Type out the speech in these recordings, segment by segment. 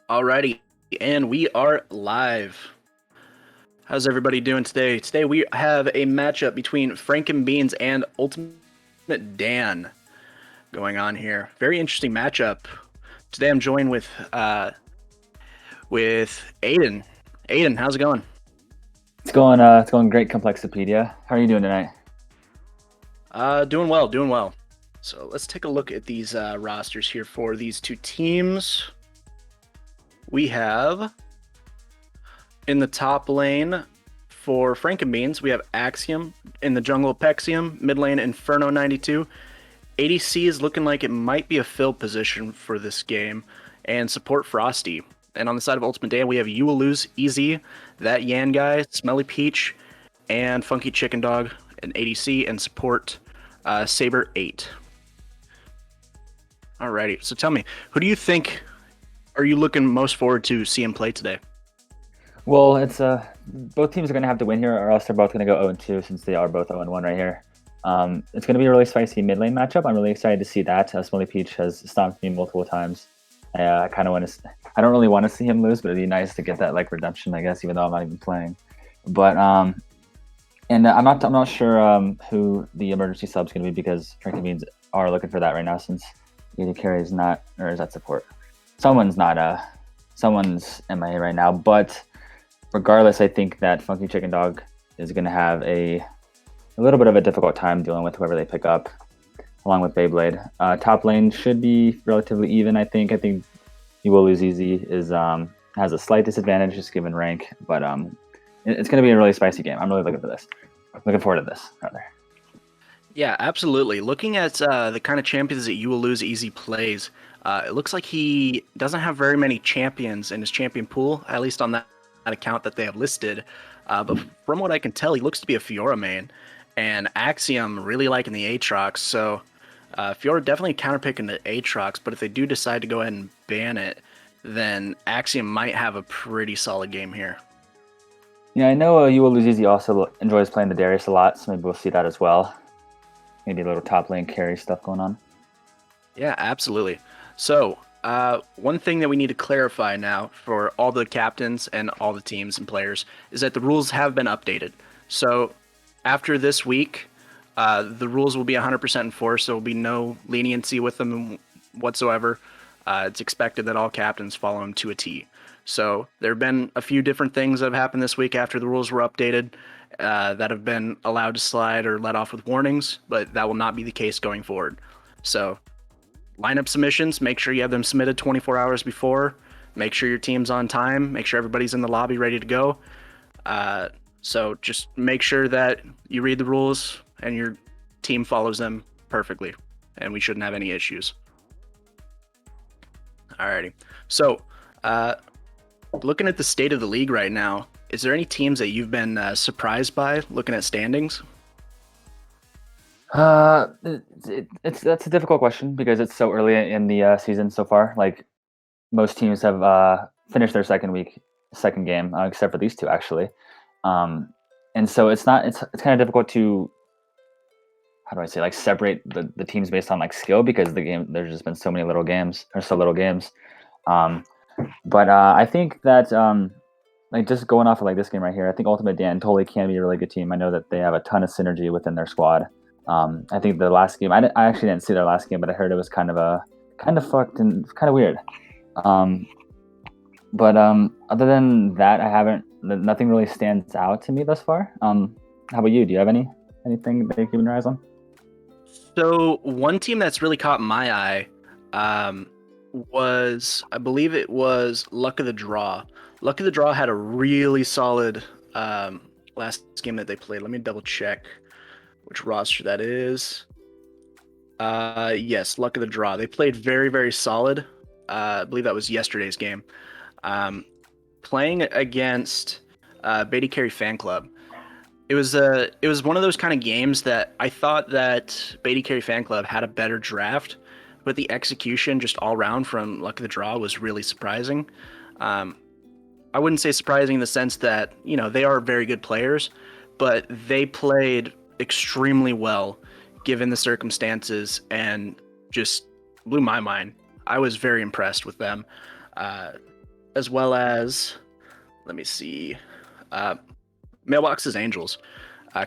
Alrighty, and we are live. How's everybody doing today? Today we have a matchup between Frankenbeans and Ultimate Dan going on here. Very interesting matchup. Today I'm joined with Aiden. Aiden, how's it going? It's going great, Complexipedia. How are you doing tonight? Doing well, doing well. So let's take a look at these rosters here for these two teams. We have in the top lane for Frankenbeans, we have Axiom in the jungle Pexium, mid lane Inferno 92. ADC is looking like it might be a fill position for this game, and support Frosty. And on the side of Ultimate Dan, we have You Will Lose, Easy, That Yan Guy, Smelly Peach, and Funky Chicken Dog, and ADC, and support Saber 8. Alrighty, so tell me, who do you think are you looking most forward to seeing play today? Well, it's both teams are going to have to win here, or else they're both going to go 0-2 since they are both 0-1 right here. It's going to be a really spicy mid lane matchup. I'm really excited to see that. Smelly Peach has stomped me multiple times. I kind of want to. I don't really want to see him lose, but it'd be nice to get that like redemption, I guess, even though I'm not even playing. But and I'm not sure who the emergency sub's going to be because Frankie Beans are looking for that right now since AD carry is not, or is that support? Someone's not someone's MIA right now, but regardless, I think that Funky Chicken Dog is going to have a little bit of a difficult time dealing with whoever they pick up, along with Beyblade. Top lane should be relatively even, I think. I think You Will Lose Easy is has a slight disadvantage just given rank, but it's going to be a really spicy game. I'm really looking for this. Looking forward to this, rather. Yeah, absolutely. Looking at the kind of champions that You Will Lose Easy plays, it looks like he doesn't have very many champions in his champion pool, at least on that account that they have listed. But from what I can tell, he looks to be a Fiora main, and Axiom really liking the Aatrox. So Fiora definitely counterpicking the Aatrox, but if they do decide to go ahead and ban it, then Axiom might have a pretty solid game here. Yeah, I know You Will Lose Easy also enjoys playing the Darius a lot, so maybe we'll see that as well. Maybe a little top lane carry stuff going on. Yeah, absolutely. So, one thing that we need to clarify now for all the captains and all the teams and players is that the rules have been updated. So, after this week, the rules will be 100% enforced. There will be no leniency with them whatsoever. It's expected that all captains follow them to a T. So, there have been a few different things that have happened this week after the rules were updated that have been allowed to slide or let off with warnings, but that will not be the case going forward. So, lineup submissions, make sure you have them submitted 24 hours before. Make sure your team's on time. Make sure everybody's in the lobby ready to go. So just make sure that you read the rules and your team follows them perfectly, and we shouldn't have any issues. Alrighty. So, looking at the state of the league right now, is there any teams that you've been surprised by looking at standings? That's a difficult question because it's so early in the season so far. Like most teams have finished their second game, except for these two actually. And so it's kind of difficult to, how do I say, like separate the teams based on like skill because there's just been so many little games or so little games. But I think that like just going off of like this game right here, I think Ultimate Dan totally can be a really good team. I know that they have a ton of synergy within their squad. I think the last game, I actually didn't see their last game, but I heard it was kind of fucked and kind of weird. But other than that, nothing really stands out to me thus far. How about you? Do you have anything that you're keeping your eyes on? So one team that's really caught my eye was, I believe it was Luck of the Draw. Luck of the Draw had a really solid last game that they played. Let me double check which roster that is. Yes, Luck of the Draw. They played very, very solid. I believe that was yesterday's game. Playing against Beatty Carey Fan Club. It was one of those kind of games that I thought that Beatty Carey Fan Club had a better draft, but the execution just all around from Luck of the Draw was really surprising. I wouldn't say surprising in the sense that, they are very good players, but they played extremely well given the circumstances and just blew my mind. I was very impressed with them. as well as, let me see, uh, Mailbox's Angels.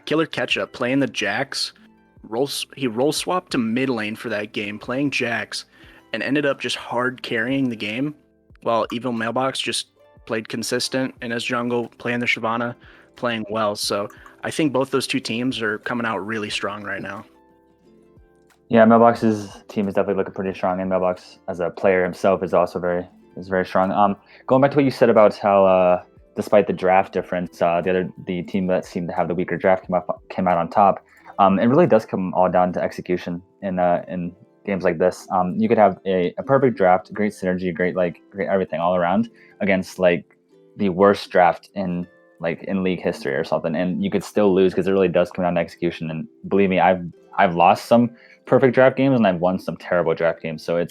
Killer Ketchup playing the Jacks. He roll swapped to mid lane for that game, playing Jacks, and ended up just hard carrying the game, while Evil Mailbox just played consistent in his jungle, playing the Shyvana, playing well. So I think both those two teams are coming out really strong right now. Yeah, Mailbox's team is definitely looking pretty strong, and Mailbox as a player himself is also very strong. Going back to what you said about how despite the draft difference, the team that seemed to have the weaker draft came out on top. It really does come all down to execution in games like this. You could have a perfect draft, great synergy, great everything all around against like the worst draft in league history or something, and you could still lose because it really does come down to execution. And believe me, I've lost some perfect draft games and I've won some terrible draft games. So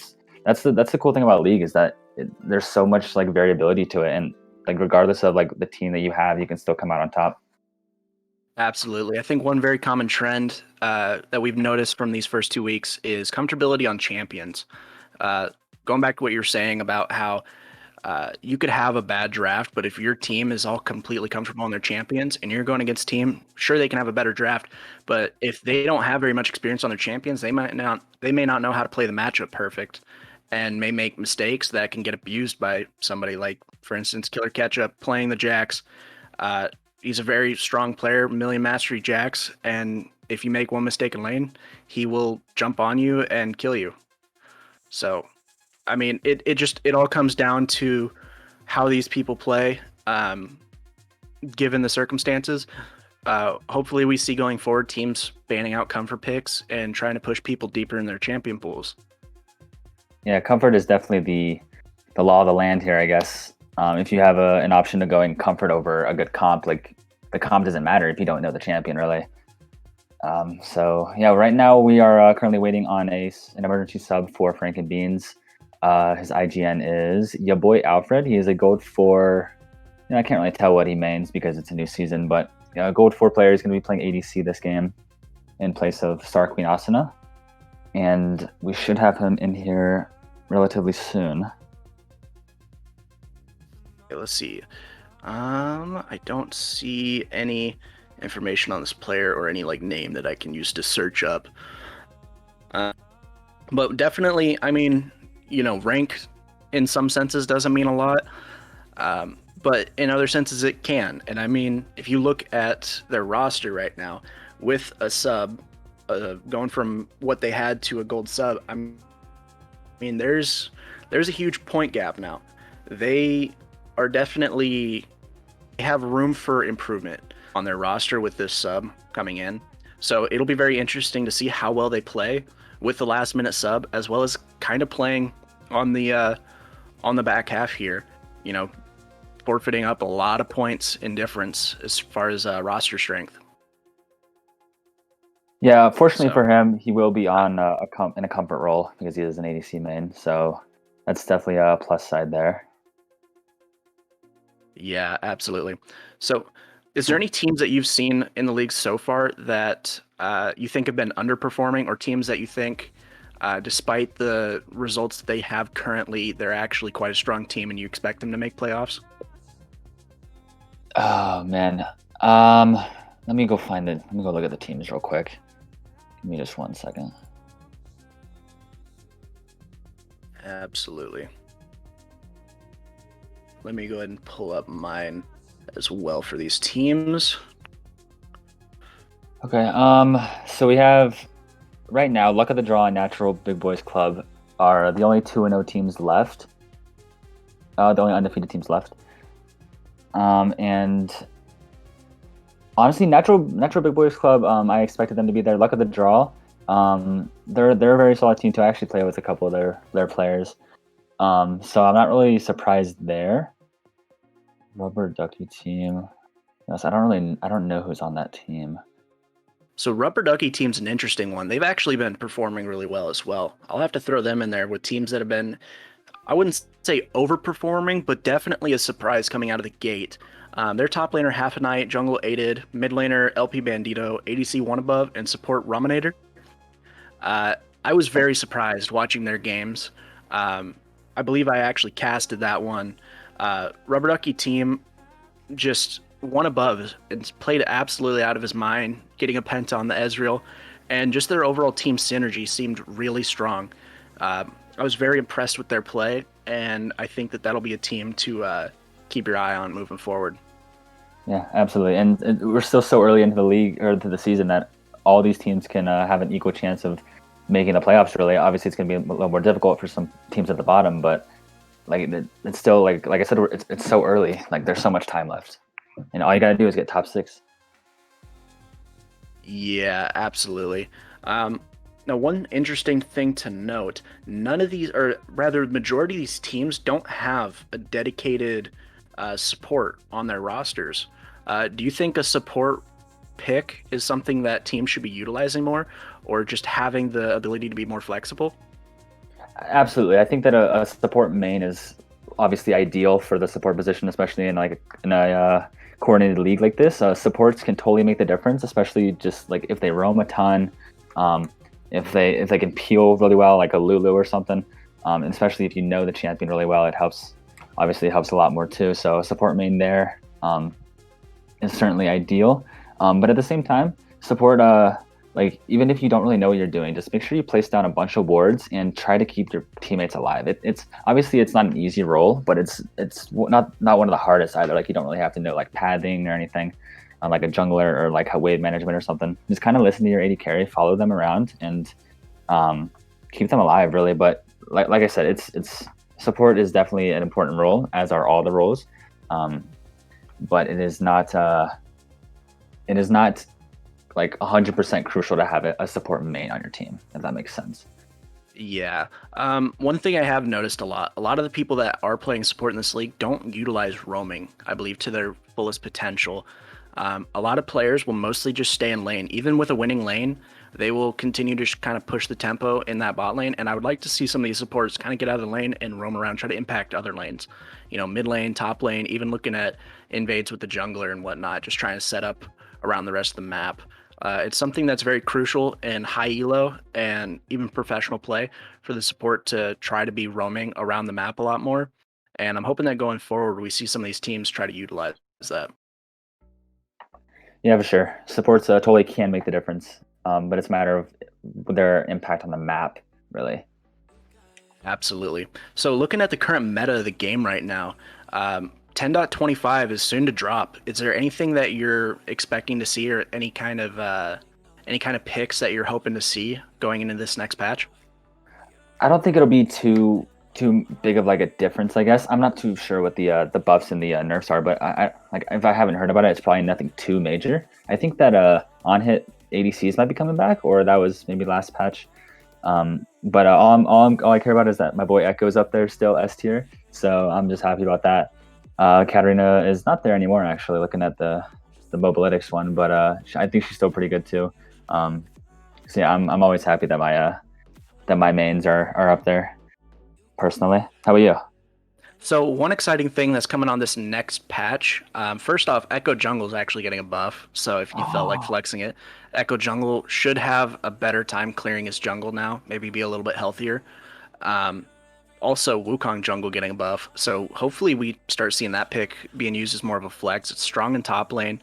that's the cool thing about league is that there's so much like variability to it, and like regardless of like the team that you have, you can still come out on top. Absolutely. I think one very common trend that we've noticed from these first 2 weeks is comfortability on champions. Uh, Going back to what you're saying about how you could have a bad draft, but if your team is all completely comfortable on their champions and you're going against team, sure they can have a better draft, but if they don't have very much experience on their champions, they may not know how to play the matchup perfect and may make mistakes that can get abused by somebody like, for instance, Killer Ketchup playing the Jacks. Uh, he's a very strong player, million mastery Jacks, and if you make one mistake in lane, he will jump on you and kill you. So I mean, it all comes down to how these people play, given the circumstances. Hopefully, we see going forward teams banning out comfort picks and trying to push people deeper in their champion pools. Yeah, comfort is definitely the law of the land here, I guess. If you have an option to going comfort over a good comp, like the comp doesn't matter if you don't know the champion really. So yeah, right now we are currently waiting on an emergency sub for Frank and Beans. His IGN is your boy Alfred. He is a gold 4. I can't really tell what he means because it's a new season, but gold 4 player is going to be playing ADC this game in place of Star Queen Asuna, and we should have him in here relatively soon. Okay, let's see. I don't see any information on this player or any like name that I can use to search up. But definitely, I mean, rank in some senses doesn't mean a lot. But in other senses, it can. And I mean, if you look at their roster right now, with a sub going from what they had to a gold sub, I mean, there's a huge point gap now. They are definitely have room for improvement on their roster with this sub coming in. So it'll be very interesting to see how well they play with the last minute sub, as well as kind of playing on the back half here. You know, forfeiting up a lot of points in difference as far as roster strength. Yeah, fortunately So for him, he will be on in a comfort role because he is an ADC main. So that's definitely a plus side there. yeah, absolutely. So is there any teams that you've seen in the league so far that you think have been underperforming, or teams that you think, despite the results that they have currently, they're actually quite a strong team and you expect them to make playoffs? Oh man. Let me go find it. Let me go look at the teams real quick. Give me just 1 second. Absolutely. Let me go ahead and pull up mine as well for these teams. Okay. So we have right now Luck of the Draw and Natural Big Boys Club are the only 2-0 teams left. The only undefeated teams left. And honestly, Natural Big Boys Club, I expected them to be there. Luck of the Draw, they're a very solid team to actually play with a couple of their players. So I'm not really surprised there. Rubber Ducky team. Yes, I don't know who's on that team. So Rubber Ducky team's an interesting one. They've actually been performing really well as well. I'll have to throw them in there with teams that have been, I wouldn't say overperforming, but definitely a surprise coming out of the gate. Their top laner Half a Night, jungle aided, mid laner LP Bandito, ADC one above, and support Ruminator. I was very surprised watching their games. I believe I actually casted that one Rubber Ducky team just one above and played absolutely out of his mind, getting a penta on the Ezreal, and just their overall team synergy seemed really strong. I was very impressed with their play, and I think that that'll be a team to keep your eye on moving forward. Yeah, absolutely. And we're still so early into the league or into the season that all these teams can have an equal chance of making the playoffs. Really, obviously, it's going to be a little more difficult for some teams at the bottom, but it's still like I said, it's so early. Like there's so much time left, and all you got to do is get top six. Yeah, absolutely. Um, Now, one interesting thing to note, none of these, or rather, the majority of these teams don't have a dedicated support on their rosters. Do you think a support pick is something that teams should be utilizing more, or just having the ability to be more flexible? Absolutely, I think that a support main is obviously ideal for the support position, especially in a coordinated league like this. Supports can totally make the difference, especially just like if they roam a ton, um, if they can peel really well, like a Lulu or something. And especially if you know the champion really well, it helps. Obviously, it helps a lot more too. So a support main there is certainly ideal. But at the same time, support like even if you don't really know what you're doing, just make sure you place down a bunch of wards and try to keep your teammates alive. It's obviously it's not an easy role, but it's not one of the hardest either. Like you don't really have to know like pathing or anything, like a jungler or like a wave management or something. Just kind of listen to your AD carry, follow them around, and um, keep them alive really. But like I said, it's support is definitely an important role, as are all the roles. Um, but it is not like 100% crucial to have a support main on your team, if that makes sense. Yeah. One thing I have noticed a lot of the people that are playing support in this league don't utilize roaming, I believe, to their fullest potential. A lot of players will mostly just stay in lane. Even with a winning lane, they will continue to kind of push the tempo in that bot lane. And I would like to see some of these supports kind of get out of the lane and roam around, try to impact other lanes. You know, mid lane, top lane, even looking at invades with the jungler and whatnot, just trying to set up around the rest of the map. It's something that's very crucial in high elo and even professional play for the support to try to be roaming around the map a lot more. And I'm hoping that going forward, we see some of these teams try to utilize that. Yeah, for sure. Supports totally can make the difference, but it's a matter of their impact on the map, really. Absolutely. So, looking at the current meta of the game right now, 10.25 is soon to drop. Is there anything that you're expecting to see, or any kind of picks that you're hoping to see going into this next patch? I don't think it'll be too big of like a difference. I guess I'm not too sure what the buffs and the nerfs are, but I like if I haven't heard about it, it's probably nothing too major. I think that on hit ADCs might be coming back, or that was maybe last patch. But all I care about is that my boy Echo's up there still S tier, so I'm just happy about that. Katarina is not there anymore, actually. Looking at the Mobalytics one, but I think she's still pretty good too. So yeah, I'm always happy that my mains are up there personally. How about you? So one exciting thing that's coming on this next patch, first off, Echo Jungle is actually getting a buff. So if you felt like Oh, flexing it, Echo Jungle should have a better time clearing his jungle now, maybe be a little bit healthier. Um, Also, Wukong Jungle getting a buff, so hopefully we start seeing that pick being used as more of a flex. It's strong in top lane.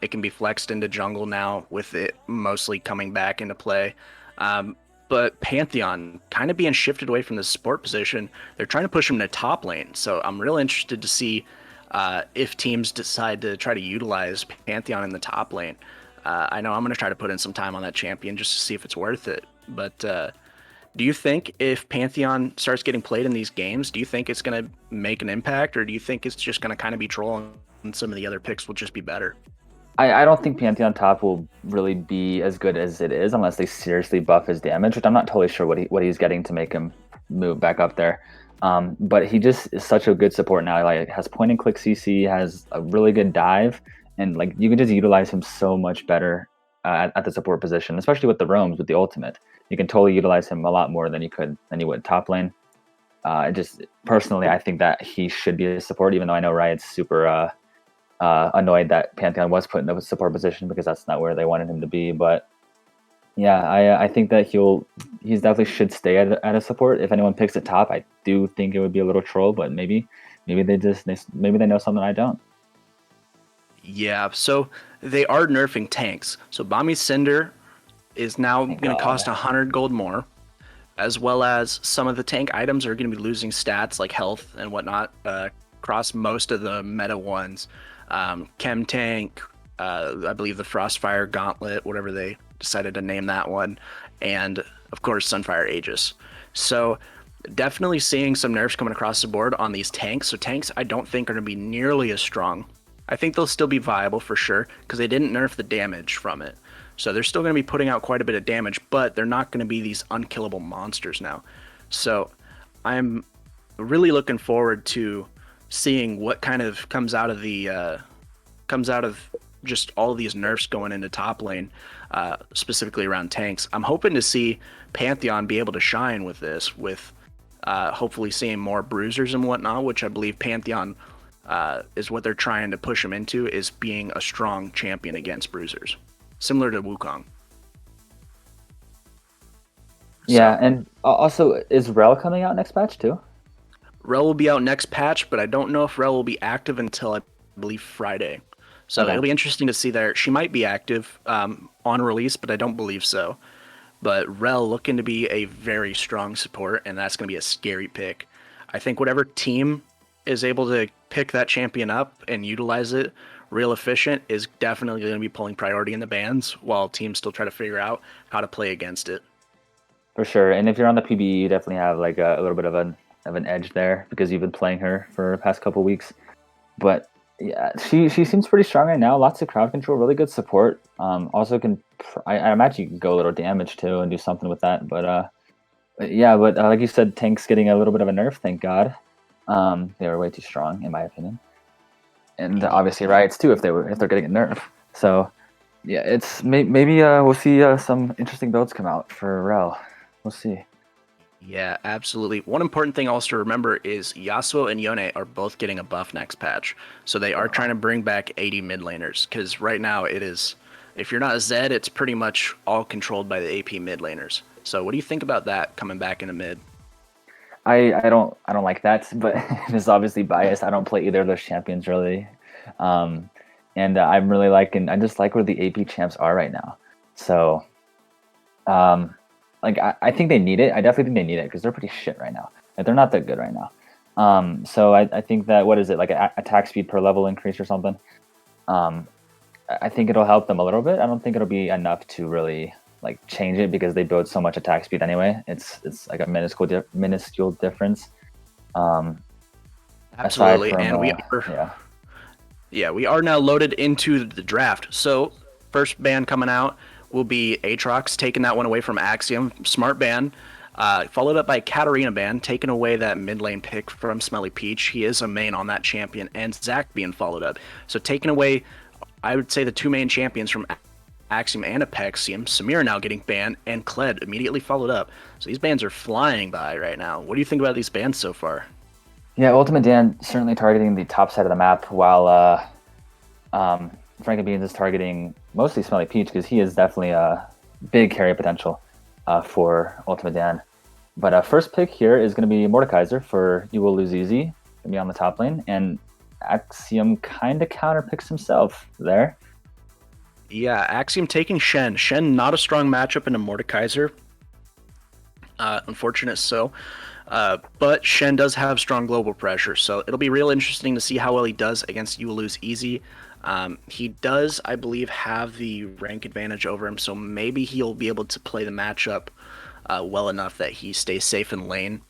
It can be flexed into jungle now, with it mostly coming back into play. Um, but Pantheon kind of being shifted away from the support position. They're trying to push him to top lane, so I'm real interested to see if teams decide to try to utilize Pantheon in the top lane. I know I'm going to try to put in some time on that champion just to see if it's worth it, but do you think if Pantheon starts getting played in these games, do you think it's going to make an impact, or do you think it's just going to kind of be trolling and some of the other picks will just be better? I don't think Pantheon top will really be as good as it is unless they seriously buff his damage, which I'm not totally sure what he's getting to make him move back up there. But he just is such a good support now. Like has point and click CC, has a really good dive, and like you can just utilize him so much better at the support position, especially with the roams with the ultimate. You can totally utilize him a lot more than you would top lane. Just personally, I think that he should be a support, even though I know Riot's super annoyed that Pantheon was put in the support position because that's not where they wanted him to be. But yeah, I think that he's definitely should stay at a support. If anyone picks it top, I do think it would be a little troll, but maybe maybe maybe they know something I don't. Yeah, so they are nerfing tanks. So Bami Cinder is now Thank going to God. cost 100 gold more, as well as some of the tank items are going to be losing stats like health and whatnot across most of the meta ones. Chem Tank, I believe the Frostfire Gauntlet, whatever they decided to name that one, and of course Sunfire Aegis. So definitely seeing some nerfs coming across the board on these tanks. So tanks I don't think are going to be nearly as strong. I think they'll still be viable for sure because they didn't nerf the damage from it. So they're still going to be putting out quite a bit of damage, but they're not going to be these unkillable monsters now. So I'm really looking forward to seeing what kind of comes out of just all of these nerfs going into top lane, specifically around tanks. I'm hoping to see Pantheon be able to shine with this, with hopefully seeing more bruisers and whatnot, which I believe Pantheon is what they're trying to push him into, is being a strong champion against bruisers, similar to Wukong. Yeah, So and also, is Rel coming out next patch too? Rel will be out next patch, but I don't know if Rel will be active until I believe Friday. So Okay. it'll be interesting to see there. She might be active on release, but I don't believe so. But Rel looking to be a very strong support, and that's going to be a scary pick. I think whatever team is able to pick that champion up and utilize it real efficient is definitely going to be pulling priority in the bans, while teams still try to figure out how to play against it. For sure. And if you're on the PBE, you definitely have like a little bit of an edge there because you've been playing her for the past couple weeks. But yeah, she seems pretty strong right now. Lots of crowd control, really good support. Also can I imagine you can go a little damage too and do something with that. But yeah, but like you said, Tank's getting a little bit of a nerf. Thank God. They were way too strong, in my opinion, and obviously Riots too if they're getting a nerf. So yeah, it's maybe we'll see some interesting builds come out for Rel. We'll see. Yeah, absolutely. One important thing also to remember is Yasuo and Yone are both getting a buff next patch. So they are trying to bring back 80 mid laners, because right now it is, if you're not a Zed, it's pretty much all controlled by the AP mid laners. So what do you think about that coming back into mid? I don't like that, but this is obviously biased. I don't play either of those champions really, um, and I'm really liking. I just like where the AP champs are right now. So, um, like I think they need it. I definitely think they need it because they're pretty shit right now. Like, they're not that good right now. So I think that what is it like a attack speed per level increase or something? Um, I think it'll help them a little bit. I don't think it'll be enough to really like change it because they build so much attack speed anyway. It's like a minuscule difference. Um, aside Absolutely. from And yeah, we are now loaded into the draft. So first ban coming out will be Aatrox, taking that one away from Axiom. Smart ban. Followed up by Katarina ban, taking away that mid lane pick from Smelly Peach. He is a main on that champion, and Zac being followed up. So taking away, I would say, the two main champions from Axiom and Apexium. Samira now getting banned, and Kled immediately followed up. So these bans are flying by right now. What do you think about these bans so far? yeah. Ultimate Dan certainly targeting the top side of the map, while Frankie Beans is targeting mostly Smelly Peach because he is definitely a big carry potential for Ultimate Dan. But first pick here is going to be Mordekaiser for You Will Lose Easy, going to be on the top lane, and Axiom kind of counterpicks himself there. Yeah, Axiom taking Shen. Shen not a strong matchup in a Mordekaiser. Unfortunate so. But Shen does have strong global pressure, so it'll be real interesting to see how well he does against You Will Lose Easy. He does, I believe, have the rank advantage over him, so maybe he'll be able to play the matchup well enough that he stays safe in lane.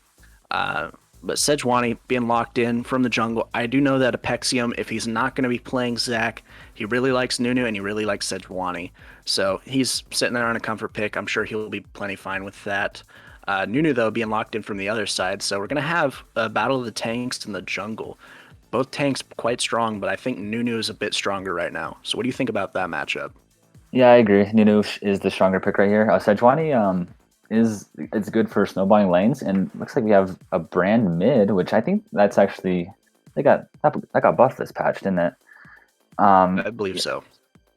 But Sejuani being locked in from the jungle, I do know that Apexium, if he's not going to be playing Zac, he really likes Nunu and he really likes Sejuani. So he's sitting there on a comfort pick. I'm sure he'll be plenty fine with that. Nunu, though, being locked in from the other side. So we're going to have a battle of the tanks in the jungle. Both tanks quite strong, but I think Nunu is a bit stronger right now. So what do you think about that matchup? Yeah, I agree. Nunu is the stronger pick right here. Sejuani is it's good for snowballing lanes, and looks like we have a brand mid, which I think that's actually that got buffed this patch, didn't it? I believe so.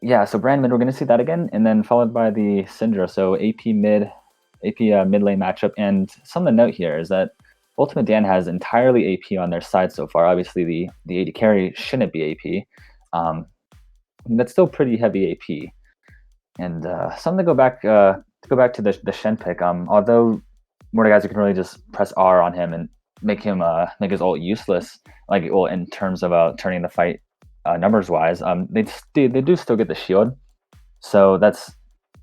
Yeah, so brand mid, we're gonna see that again, and then followed by the Syndra. So AP mid lane matchup, and something to note here is that Ultimate Dan has entirely AP on their side so far. Obviously, the AD carry shouldn't be AP. That's still pretty heavy AP. And something to go back to the Shen pick. Although Mordekaiser can really just press R on him and make his ult useless. Like, well, in terms of turning the fight numbers wise, they do still get the shield. So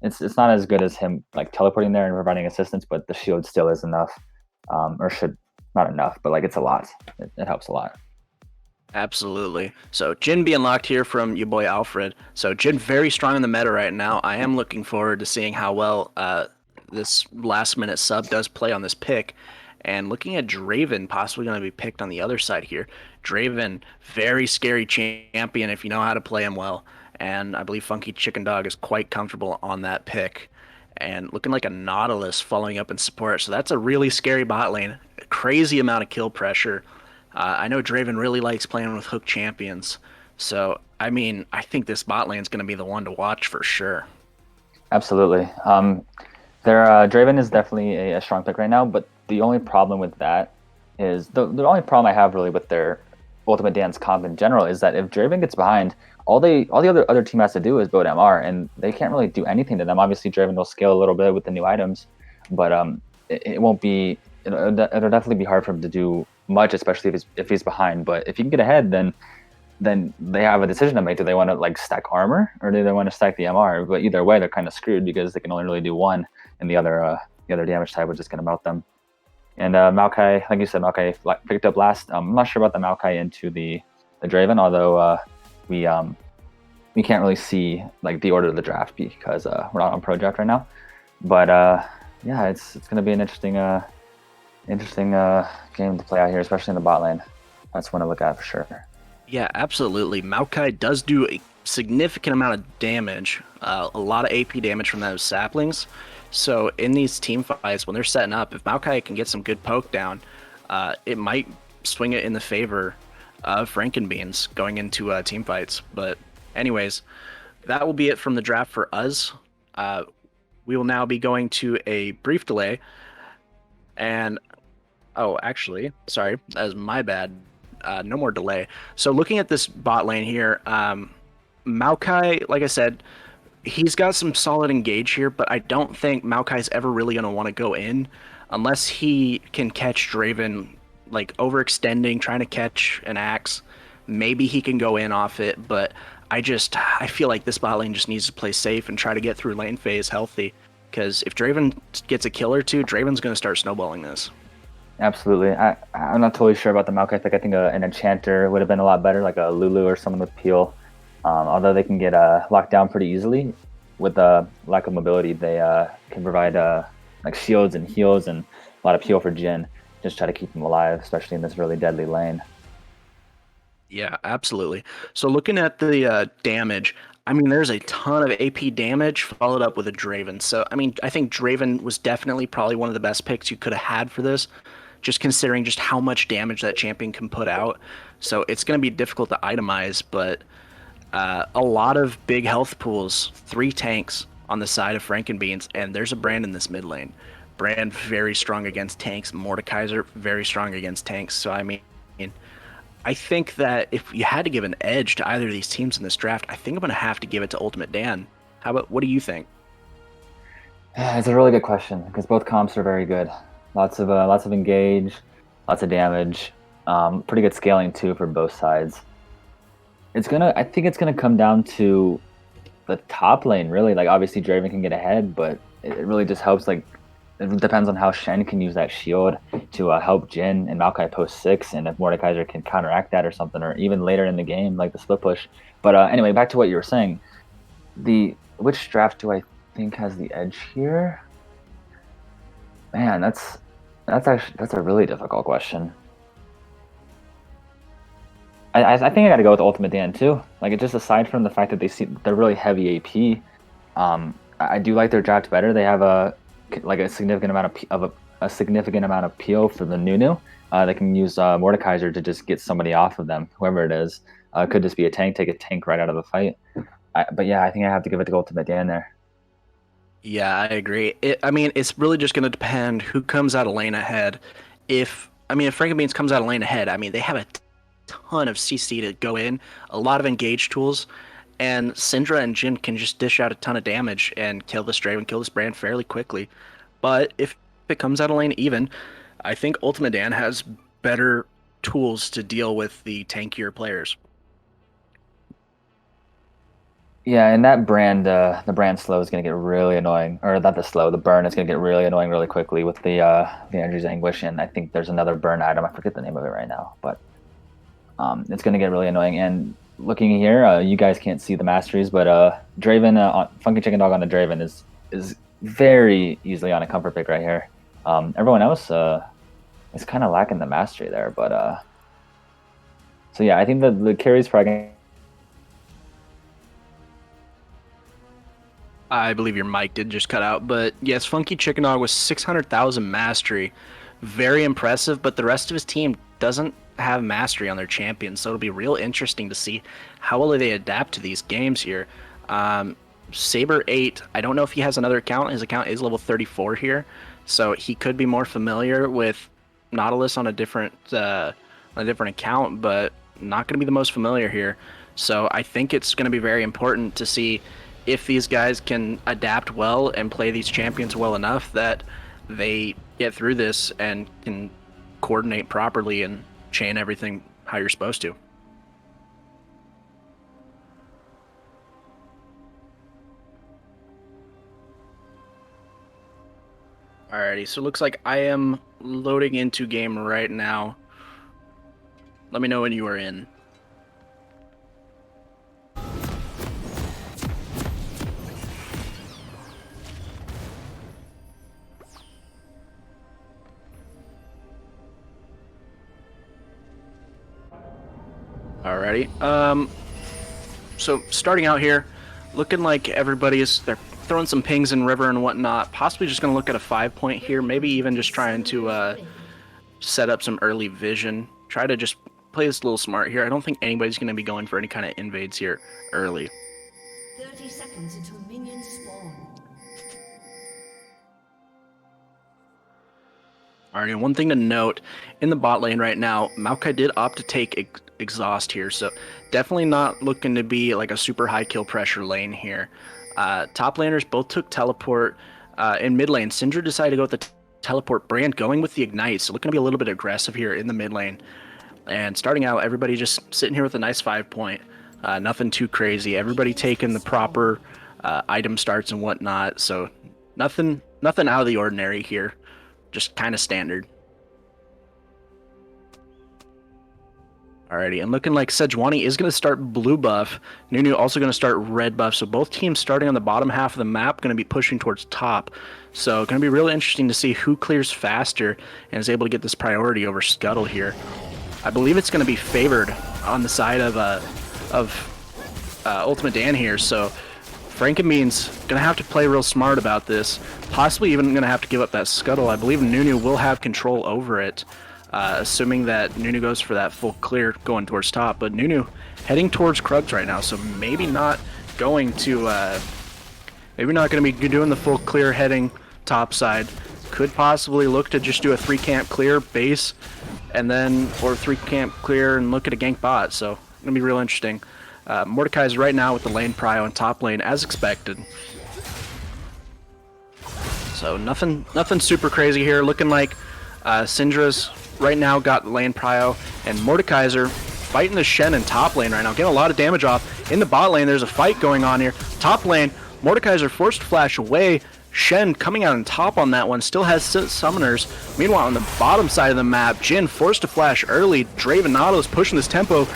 it's not as good as him like teleporting there and providing assistance, but the shield still is enough, or should not enough, but like it's a lot. It helps a lot. Absolutely. So Jin being locked here from your boy Alfred. So Jin very strong in the meta right now. I am looking forward to seeing how well this last minute sub does play on this pick. And looking at Draven possibly going to be picked on the other side here. Draven, very scary champion if you know how to play him well. And I believe Funky Chicken Dog is quite comfortable on that pick. And looking like a Nautilus following up in support. So that's a really scary bot lane. Crazy amount of kill pressure. I know Draven really likes playing with hook champions. So, I mean, I think this bot lane is going to be the one to watch for sure. Absolutely. Their Draven is definitely a strong pick right now, but the only problem with that is the only problem I have really with their Ultimate Dance comp in general is that if Draven gets behind, all the other team has to do is build MR, and they can't really do anything to them. Obviously, Draven will scale a little bit with the new items, but it won't be. It'll definitely be hard for him to do much, especially if he's behind. But if he can get ahead, then they have a decision to make. Do they want to like stack armor or do they want to stack the MR? But either way, they're kind of screwed because they can only really do one, and the other damage type was just going to melt them. And Maokai, like you said, Maokai picked up last. I'm not sure about the Maokai into the Draven, although we can't really see like the order of the draft because we're not on pro draft right now. But yeah, it's going to be an interesting game to play out here, especially in the bot lane. That's one to look at for sure. Yeah, absolutely. Maokai does do a significant amount of damage, a lot of AP damage from those saplings. So in these team fights, when they're setting up, if Maokai can get some good poke down, it might swing it in the favor of Frankenbeans going into team fights. But anyways, that will be it from the draft for us. We will now be going to a brief delay. And, oh, actually, sorry, that was my bad. No more delay. So looking at this bot lane here, Maokai, like I said, he's got some solid engage here, but I don't think Maokai's ever really going to want to go in unless he can catch Draven, like overextending, trying to catch an axe. Maybe he can go in off it, but I feel like this bot lane just needs to play safe and try to get through lane phase healthy. Because if Draven gets a kill or two, Draven's going to start snowballing this. Absolutely. I'm not totally sure about the Maokai pick. I think an Enchanter would have been a lot better, like a Lulu or someone with Peel. Although they can get locked down pretty easily with lack of mobility, they can provide like shields and heals and a lot of Peel for Jin. Just try to keep them alive, especially in this really deadly lane. Yeah, absolutely. So looking at the damage, I mean, there's a ton of AP damage followed up with a Draven. So, I mean, I think Draven was definitely probably one of the best picks you could have had for this, just considering just how much damage that champion can put out. So it's going to be difficult to itemize, but a lot of big health pools, 3 tanks on the side of Frankenbeans, and there's a Brand in this mid lane. Brand very strong against tanks. Mordekaiser very strong against tanks. So, I mean, I think that if you had to give an edge to either of these teams in this draft, I think I'm going to have to give it to Ultimate Dan. What do you think? It's a really good question because both comps are very good. Lots of engage, lots of damage, pretty good scaling too for both sides. I think it's gonna come down to the top lane really. Like obviously Draven can get ahead, but it really just helps. Like it depends on how Shen can use that shield to help Jin and Maokai post 6, and if Mordekaiser can counteract that or something, or even later in the game like the split push. But anyway, back to what you were saying. Which draft do I think has the edge here? Man, that's a really difficult question. I think I got to go with Ultimate Dan too. Like, just aside from the fact that they're really heavy AP, I do like their draft better. They have a significant amount of a significant amount of peel for the Nunu. They can use Mordekaiser to just get somebody off of them, whoever it is. Could just be a tank, take a tank right out of the fight. But yeah, I think I have to give it to Ultimate Dan there. Yeah, I agree. I mean, it's really just going to depend who comes out of lane ahead. If I mean, if Frankenbeans comes out of lane ahead, I mean, they have a ton of CC to go in, a lot of engage tools, and Syndra and Jin can just dish out a ton of damage and kill this Draven, kill this brand fairly quickly. But if it comes out of lane even, I think Ultimate Dan has better tools to deal with the tankier players. Yeah, and that brand, the brand slow is going to get really annoying, or not the slow, the burn is going to get really annoying really quickly with the Andrew's Anguish, and I think there's another burn item. I forget the name of it right now, but it's going to get really annoying. And looking here, you guys can't see the masteries, but Draven, Funky Chicken Dog on the Draven is very easily on a comfort pick right here. Everyone else is kind of lacking the mastery there, but so yeah, I think the carry's probably gonna. I believe your mic did just cut out, but yes, Funky Chicken Dog with 600,000 mastery. Very impressive, but the rest of his team doesn't have mastery on their champions, so it'll be real interesting to see how will they adapt to these games here. Saber 8, I don't know if he has another account. His account is level 34 here, so he could be more familiar with Nautilus on a different account, but not going to be the most familiar here. So I think it's going to be very important to see if these guys can adapt well and play these champions well enough that they get through this and can coordinate properly and chain everything how you're supposed to. Alrighty, so it looks like I am loading into game right now. Let me know when you are in. Alrighty. So starting out here, looking like they're throwing some pings in river and whatnot. Possibly just going to look at a 5-point here. Maybe even just trying to set up some early vision. Try to just play this a little smart here. I don't think anybody's going to be going for any kind of invades here early. 30 seconds until minions spawn. Alright, and one thing to note, in the bot lane right now, Maokai did opt to take exhaust here, so definitely not looking to be like a super high kill pressure lane here. Top laners both took teleport. In mid lane, Syndra decided to go with the teleport. Brand going with the ignite, so looking to be a little bit aggressive here in the mid lane. And starting out, everybody just sitting here with a nice 5-point. Nothing too crazy. Everybody taking the proper item starts and whatnot, so nothing out of the ordinary here. Just kind of standard. Alrighty, and looking like Sejuani is going to start blue buff. Nunu also going to start red buff. So both teams starting on the bottom half of the map going to be pushing towards top. So going to be really interesting to see who clears faster and is able to get this priority over Scuttle here. I believe it's going to be favored on the side of Ultimate Dan here. So Frankenbeans going to have to play real smart about this. Possibly even going to have to give up that Scuttle. I believe Nunu will have control over it. Assuming that Nunu goes for that full clear going towards top, but Nunu heading towards Krugs right now, so maybe not going to be doing the full clear heading top side. Could possibly look to just do a 3-camp clear base, and then or 3-camp clear and look at a gank bot. So gonna be real interesting. Mordekai's right now with the lane prio on top lane as expected. So nothing super crazy here. Looking like Syndra's right now got lane prio, and Mordekaiser fighting the Shen in top lane right now, getting a lot of damage off. In the bot lane, there's a fight going on here. Top lane, Mordekaiser forced to flash away. Shen coming out on top on that one, still has summoners. Meanwhile, on the bottom side of the map, Jin forced to flash early. Draven Nautilus pushing this tempo.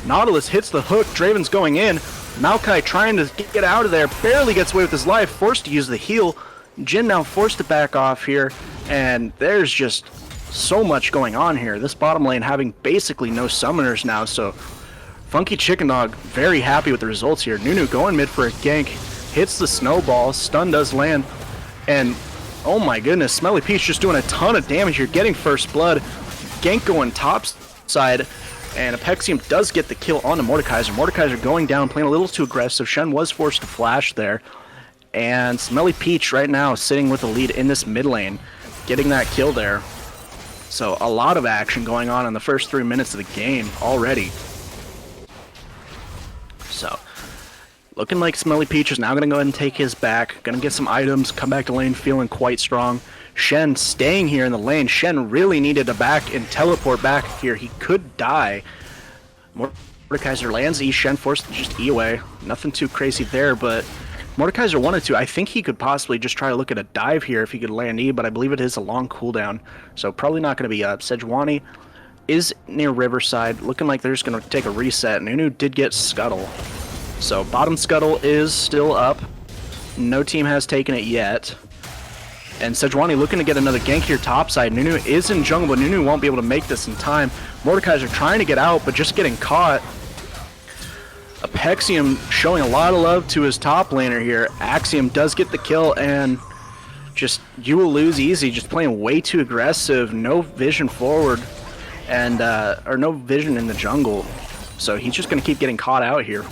Nautilus hits the hook, Draven's going in. Maokai trying to get out of there, barely gets away with his life, forced to use the heal. Jin now forced to back off here, and there's just so much going on here. This bottom lane having basically no summoners now, so Funky Chicken Dog very happy with the results here. Nunu going mid for a gank, hits the snowball, stun does land, and oh my goodness, Smelly Peach just doing a ton of damage here, getting first blood. Gank going top side, and Apexium does get the kill onto Mordekaiser. Mordekaiser going down, playing a little too aggressive. Shen was forced to flash there, and Smelly Peach right now sitting with the lead in this mid lane, getting that kill there. So a lot of action going on in the first 3 minutes of the game already. So looking like Smelly Peach is now going to go ahead and take his back. Going to get some items, come back to lane feeling quite strong. Shen staying here in the lane. Shen really needed to back and teleport back here. He could die. Mordekaiser lands E. Shen forced to just E away. Nothing too crazy there, but Mordekaiser wanted to. I think he could possibly just try to look at a dive here if he could land E, but I believe it is a long cooldown, so probably not going to be up. Sejuani is near Riverside, looking like they're just going to take a reset. Nunu did get Scuttle, so bottom Scuttle is still up. No team has taken it yet. And Sejuani looking to get another gank here topside. Nunu is in jungle, but Nunu won't be able to make this in time. Mordekaiser trying to get out, but just getting caught. Apexium showing a lot of love to his top laner here. Axiom does get the kill, and just you will lose easy. Just playing way too aggressive, no vision forward, and or no vision in the jungle. So he's just gonna keep getting caught out here.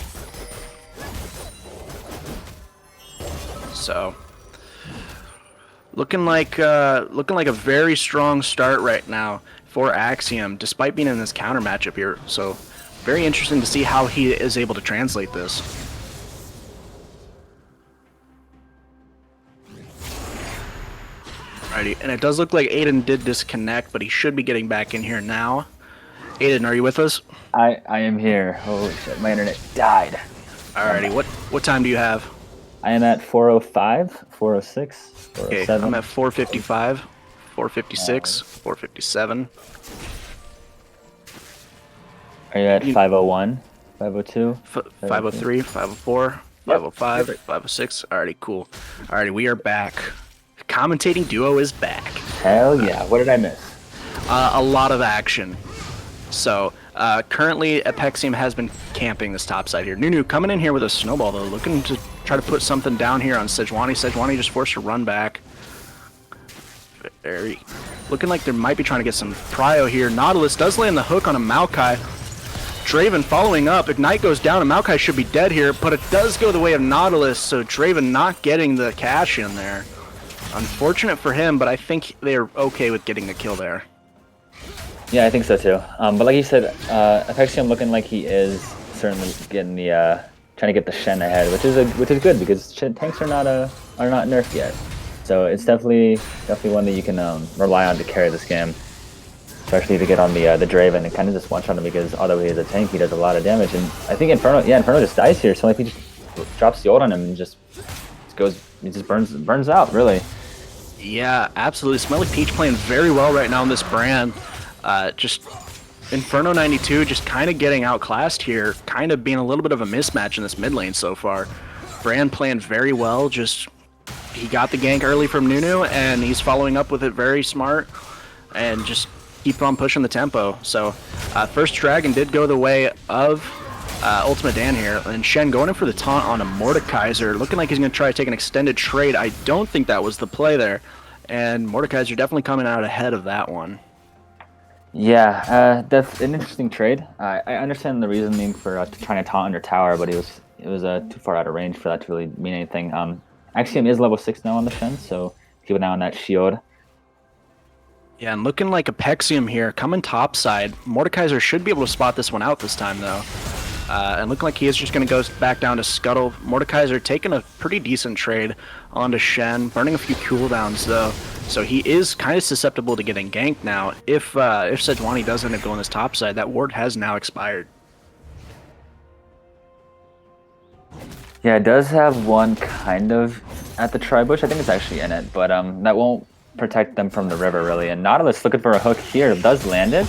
So looking like a very strong start right now for Axiom, despite being in this counter matchup here. So very interesting to see how he is able to translate this. Alrighty, and it does look like Aiden did disconnect, but he should be getting back in here now. Aiden, are you with us? I am here. Holy shit, my internet died. Alrighty, what time do you have? I am at 405, 406, 407. Okay, I'm at 455, 456, 457. Are you at 501, 502? 503, 504, 505, 506. Alrighty, cool. Alrighty, we are back. Commentating duo is back. Hell yeah. What did I miss? A lot of action. So, currently, Apexium has been camping this top side here. Nunu coming in here with a snowball, though, looking to try to put something down here on Sejuani. Sejuani just forced to run back. Looking like they might be trying to get some prio here. Nautilus does land the hook on a Maokai. Draven following up. Ignite goes down, and Maokai should be dead here, but it does go the way of Nautilus, so Draven not getting the cash in there. Unfortunate for him, but I think they're okay with getting the kill there. Yeah, I think so too. But like you said, Apexium looking like he is certainly getting the trying to get the Shen ahead, which is good because tanks are not nerfed yet. So it's definitely one that you can rely on to carry this game, especially to get on the Draven and kind of just one shot him because although he is a tank, he does a lot of damage. And I think Inferno just dies here. So like he just drops the ult on him and just burns out really. Yeah, absolutely. Smelly Peach playing very well right now in this brand. Just Inferno 92 just kind of getting outclassed here, kind of being a little bit of a mismatch in this mid lane so far. Brand playing very well, just he got the gank early from Nunu, and he's following up with it very smart, and just keep on pushing the tempo. So first dragon did go the way of Ultimate Dan here, and Shen going in for the taunt on a Mordekaiser, looking like he's going to try to take an extended trade. I don't think that was the play there, and Mordekaiser definitely coming out ahead of that one. Yeah, that's an interesting trade. I understand the reasoning for trying to taunt under tower, but it was too far out of range for that to really mean anything. Axiom is level 6 now on the Shen, so keep an eye on that shield. Yeah, and looking like Apexium here, coming topside. Mordekaiser should be able to spot this one out this time, though. And looking like he is just going to go back down to Scuttle. Mordekaiser taking a pretty decent trade onto Shen, burning a few cooldowns, though. So he is kind of susceptible to getting ganked now. If Sejuani does end up going this topside, that ward has now expired. Yeah, it does have one kind of at the tri-bush. I think it's actually in it, but that won't protect them from the river, really. And Nautilus looking for a hook here. Does land it.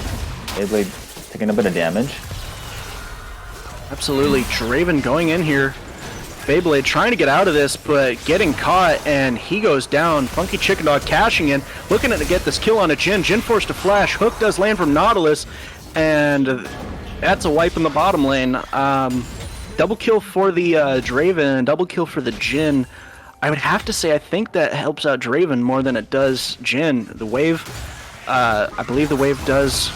Beyblade taking a bit of damage. Absolutely. Draven going in here. Beyblade trying to get out of this, but getting caught, and he goes down. Funky Chicken Dog cashing in, looking to get this kill on a Jhin. Jhin forced to flash. Hook does land from Nautilus, and that's a wipe in the bottom lane. Double kill for the Draven, double kill for the Jhin. I would have to say I think that helps out Draven more than it does Jhin. The wave, I believe the wave does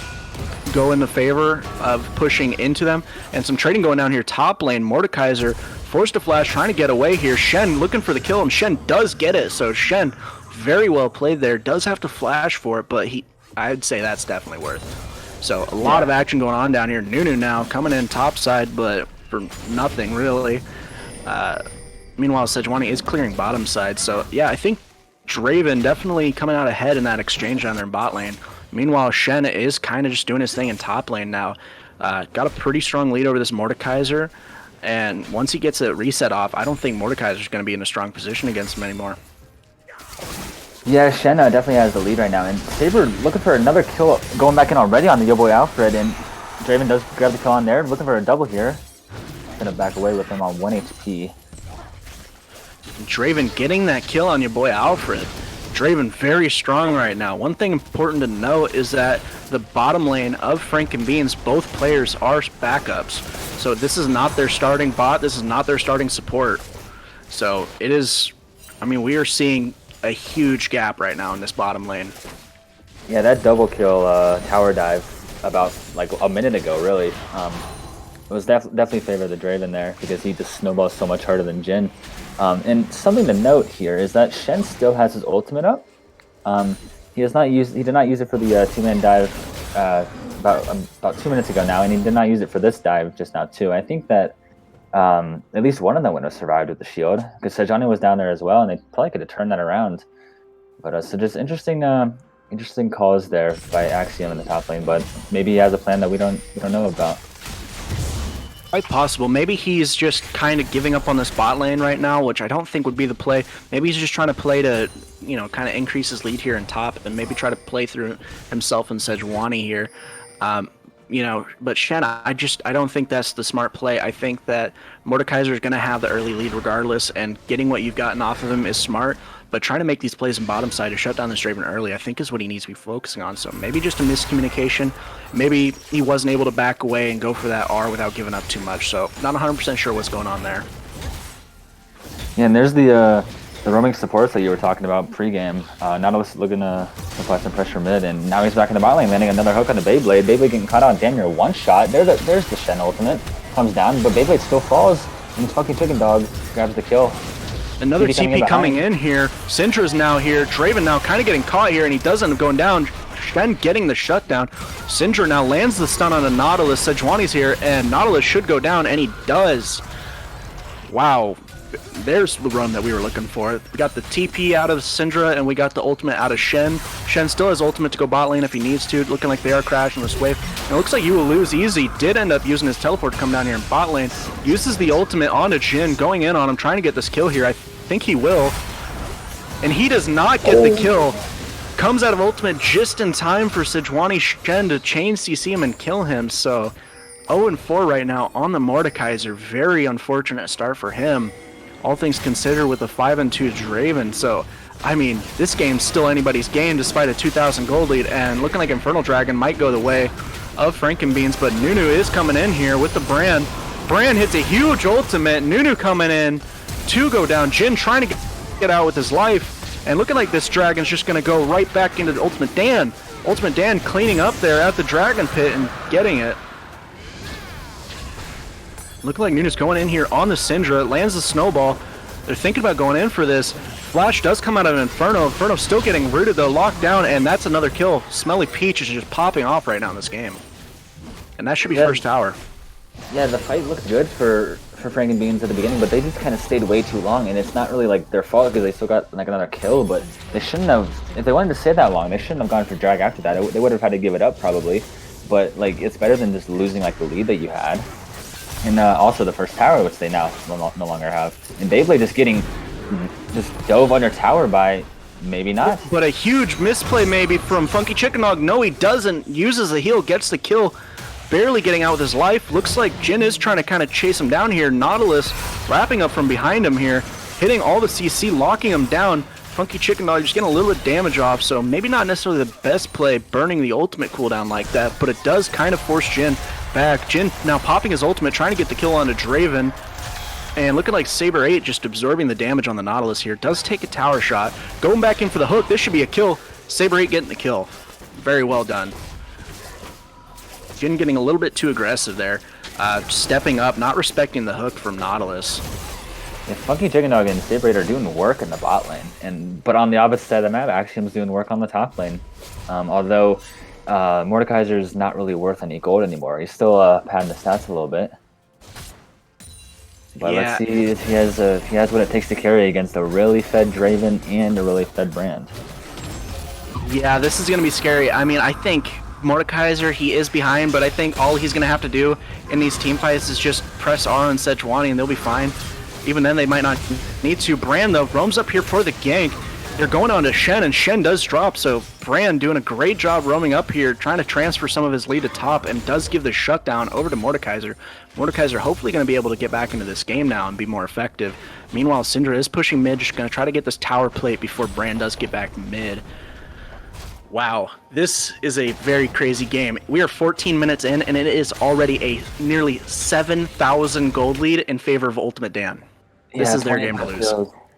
go in the favor of pushing into them, and some trading going down here top lane. Mordekaiser forced to flash, trying to get away here. Shen looking for the kill, and Shen does get it. So Shen, very well played there, does have to flash for it, but he I'd say that's definitely worth. So a lot of action going on down here. Nunu now coming in topside, but for nothing really. Meanwhile, Sejuani is clearing bottom side. So yeah, I think Draven definitely coming out ahead in that exchange down there in bot lane. Meanwhile, Shen is kind of just doing his thing in top lane now. Got a pretty strong lead over this Mordekaiser. And once he gets a reset off, I don't think Mordekaiser's going to be in a strong position against him anymore. Yeah, Shen definitely has the lead right now, and Saber looking for another kill, going back in already on the Yo Boy Alfred, and Draven does grab the kill on there, looking for a double here. Gonna back away with him on 1 HP. Draven getting that kill on your boy Alfred. Draven very strong right now. One thing important to note is that the bottom lane of Frank and Beans, both players are backups. So this is not their starting bot, this is not their starting support. So it is, I mean, we are seeing a huge gap right now in this bottom lane. Yeah, that double kill tower dive about like a minute ago, really. It was definitely favor the Draven there because he just snowballs so much harder than Jhin. And something to note here is that Shen still has his ultimate up. He did not use it for the two-man dive about 2 minutes ago now, and he did not use it for this dive just now too. I think that at least one of them would have survived with the shield because Sejuani was down there as well, and they probably could have turned that around. But so just interesting calls there by Axiom in the top lane, but maybe he has a plan that we don't know about. Quite possible. Maybe he's just kind of giving up on this bot lane right now, which I don't think would be the play. Maybe he's just trying to play to, you know, kind of increase his lead here in top and maybe try to play through himself and Sejuani here. You know, but Shen, I don't think that's the smart play. I think that Mordekaiser is going to have the early lead regardless, and getting what you've gotten off of him is smart, but trying to make these plays in bottom side to shut down this Draven early, I think is what he needs to be focusing on. So maybe just a miscommunication. Maybe he wasn't able to back away and go for that R without giving up too much. So not 100% sure what's going on there. Yeah, and there's the roaming supports that you were talking about pregame. Nautilus looking to apply some pressure mid, and now he's back in the bot lane, landing another hook on the Beyblade. Beyblade getting caught on damn near one shot. There's the Shen ultimate. Comes down, but Beyblade still falls, and fucking Chicken Dog grabs the kill. Another TP coming in here. Syndra's now here. Draven now kind of getting caught here, and he does end up going down. Shen getting the shutdown. Syndra now lands the stun on a Nautilus. Sejuani's here, and Nautilus should go down, and he does. Wow. There's the run that we were looking for. We got the TP out of Syndra, and we got the ultimate out of Shen. Shen still has ultimate to go bot lane if he needs to. Looking like they are crashing this wave. And it looks like you will lose easy. Did end up using his teleport to come down here in bot lane. Uses the ultimate onto Jhin, going in on him, trying to get this kill here. I think he will. And he does not get the kill. Comes out of ultimate just in time for Sejuani Shen to chain CC him and kill him. So 0-4 right now on the Mordekaiser. Very unfortunate start for him, all things considered, with a 5-2 Draven. So, I mean, this game's still anybody's game despite a 2,000 gold lead, and looking like Infernal Dragon might go the way of Frankenbeans, but Nunu is coming in here with the Brand. Brand hits a huge ultimate. Nunu coming in to go down. Jhin trying to get out with his life, and looking like this Dragon's just going to go right back into the Ultimate Dan. Ultimate Dan cleaning up there at the Dragon Pit and getting it. Looking like Nunu's going in here on the Syndra, lands the snowball. They're thinking about going in for this. Flash does come out of Inferno. Inferno still getting rooted though, locked down, and that's another kill. Smelly Peach is just popping off right now in this game. And that should be first tower. Yeah, the fight looked good for Frank and Beans at the beginning, but they just kind of stayed way too long, and it's not really like their fault because they still got like another kill, but they shouldn't have, if they wanted to stay that long, they shouldn't have gone for drag after that. They would have had to give it up probably, but like it's better than just losing like the lead that you had. And also the first tower, which they now no longer have. And Beyblade just dove under tower by maybe not. But a huge misplay maybe from Funky Chicken Dog. No, he doesn't. Uses the heal, gets the kill, barely getting out with his life. Looks like Jhin is trying to kind of chase him down here. Nautilus wrapping up from behind him here, hitting all the CC, locking him down. Funky Chicken Dog just getting a little bit of damage off, so maybe not necessarily the best play burning the ultimate cooldown like that, but it does kind of force Jhin back. Jhin now popping his ultimate, trying to get the kill onto Draven, and looking like Saber 8 just absorbing the damage on the Nautilus here. Does take a tower shot, going back in for the hook. This should be a kill. Saber 8 getting the kill. Very well done. Jhin getting a little bit too aggressive there, stepping up, not respecting the hook from Nautilus. Yeah, Funky Chicken Dog and Saber are doing work in the bot lane, but on the opposite side of the map, Axiom's doing work on the top lane. Although Mordekaiser's not really worth any gold anymore. He's still padding the stats a little bit. But let's see if he has what it takes to carry against a really fed Draven and a really fed Brand. Yeah, this is going to be scary. I mean, I think Mordekaiser, he is behind, but I think all he's going to have to do in these team fights is just press R on Sejuani and they'll be fine. Even then, they might not need to. Brand, though, roams up here for the gank. They're going on to Shen, and Shen does drop, so Brand doing a great job roaming up here, trying to transfer some of his lead to top, and does give the shutdown over to Mordekaiser. Mordekaiser hopefully going to be able to get back into this game now and be more effective. Meanwhile, Syndra is pushing mid, just going to try to get this tower plate before Brand does get back mid. Wow, this is a very crazy game. We are 14 minutes in, and it is already a nearly 7,000 gold lead in favor of Ultimate Dan. This is their game to lose.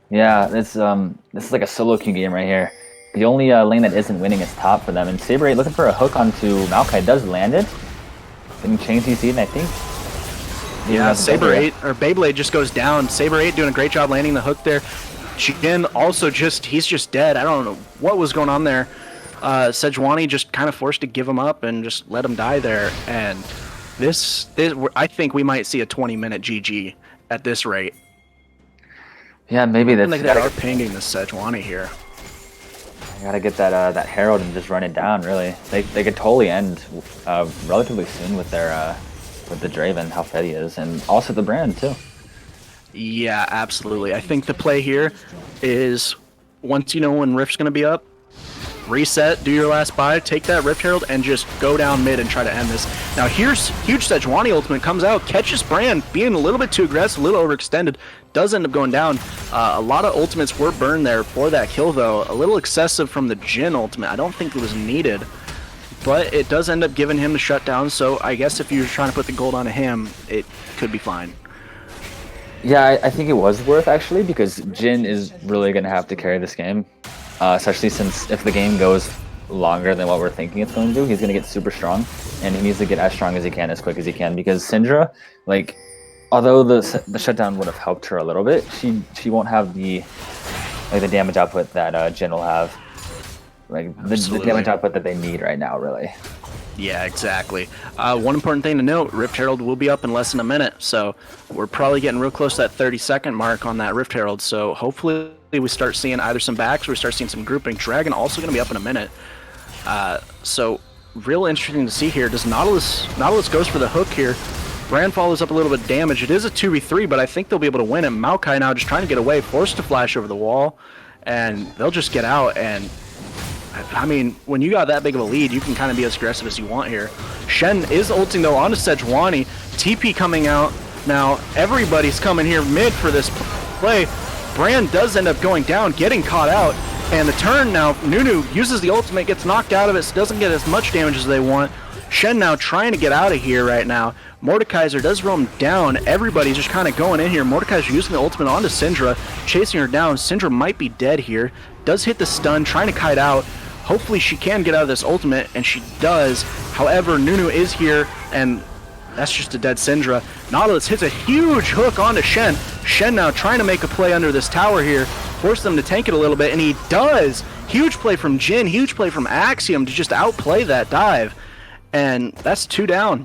Yeah, this is like a solo queue game right here. The only lane that isn't winning is top for them, and Saber 8 looking for a hook onto Maokai does land it. Didn't change CC, and I think. Yeah, Saber 8 or Beyblade just goes down. Saber 8 doing a great job landing the hook there. Jin also he's just dead. I don't know what was going on there. Sejuani just kind of forced to give him up and just let him die there. And this I think we might see a 20-minute GG at this rate. Yeah, maybe that's. They are pinging the Sejuani here. I gotta get that Herald and just run it down. Really, they could totally end relatively soon with their with the Draven, how fed he is, and also the Brand too. Yeah, absolutely. I think the play here is once you know when Rift's gonna be up, reset, do your last buy, take that Rift Herald, and just go down mid and try to end this. Now here's huge Sejuani ultimate, comes out, catches Brand, being a little bit too aggressive, a little overextended, does end up going down. A lot of ultimates were burned there for that kill though, a little excessive from the Jin ultimate. I don't think it was needed, but it does end up giving him the shutdown, so I guess if you're trying to put the gold on him, it could be fine. Yeah, I think it was worth actually, because Jin is really going to have to carry this game. Especially since if the game goes longer than what we're thinking it's going to do, he's going to get super strong, and he needs to get as strong as he can, as quick as he can, because Syndra, like, although the shutdown would have helped her a little bit, she won't have the damage output that Jin will have, like the damage output that they need right now, really. Yeah, exactly. One important thing to note, Rift Herald will be up in less than a minute, so we're probably getting real close to that 30-second mark on that Rift Herald, so hopefully we start seeing either some backs or we start seeing some grouping. Dragon also going to be up in a minute. So real interesting to see here. Does Nautilus goes for the hook here. Brand follows up a little bit of damage. It is a 2v3, but I think they'll be able to win it. Maokai now just trying to get away, forced to flash over the wall, and they'll just get out. And I mean, when you got that big of a lead, you can kind of be as aggressive as you want here. Shen is ulting though onto Sejuani. TP coming out. Now everybody's coming here mid for this play. Brand does end up going down, getting caught out, and the turn now, Nunu uses the ultimate, gets knocked out of it, so doesn't get as much damage as they want. Shen now trying to get out of here right now. Mordekaiser does roam down. Everybody's just kind of going in here. Mordekaiser using the ultimate onto Syndra, chasing her down. Syndra might be dead here. Does hit the stun, trying to kite out. Hopefully she can get out of this ultimate, and she does. However, Nunu is here, and that's just a dead Syndra. Nautilus hits a huge hook onto Shen. Shen now trying to make a play under this tower here, force them to tank it a little bit, and he does. Huge play from Jin, huge play from Axiom to just outplay that dive. And that's 2 down.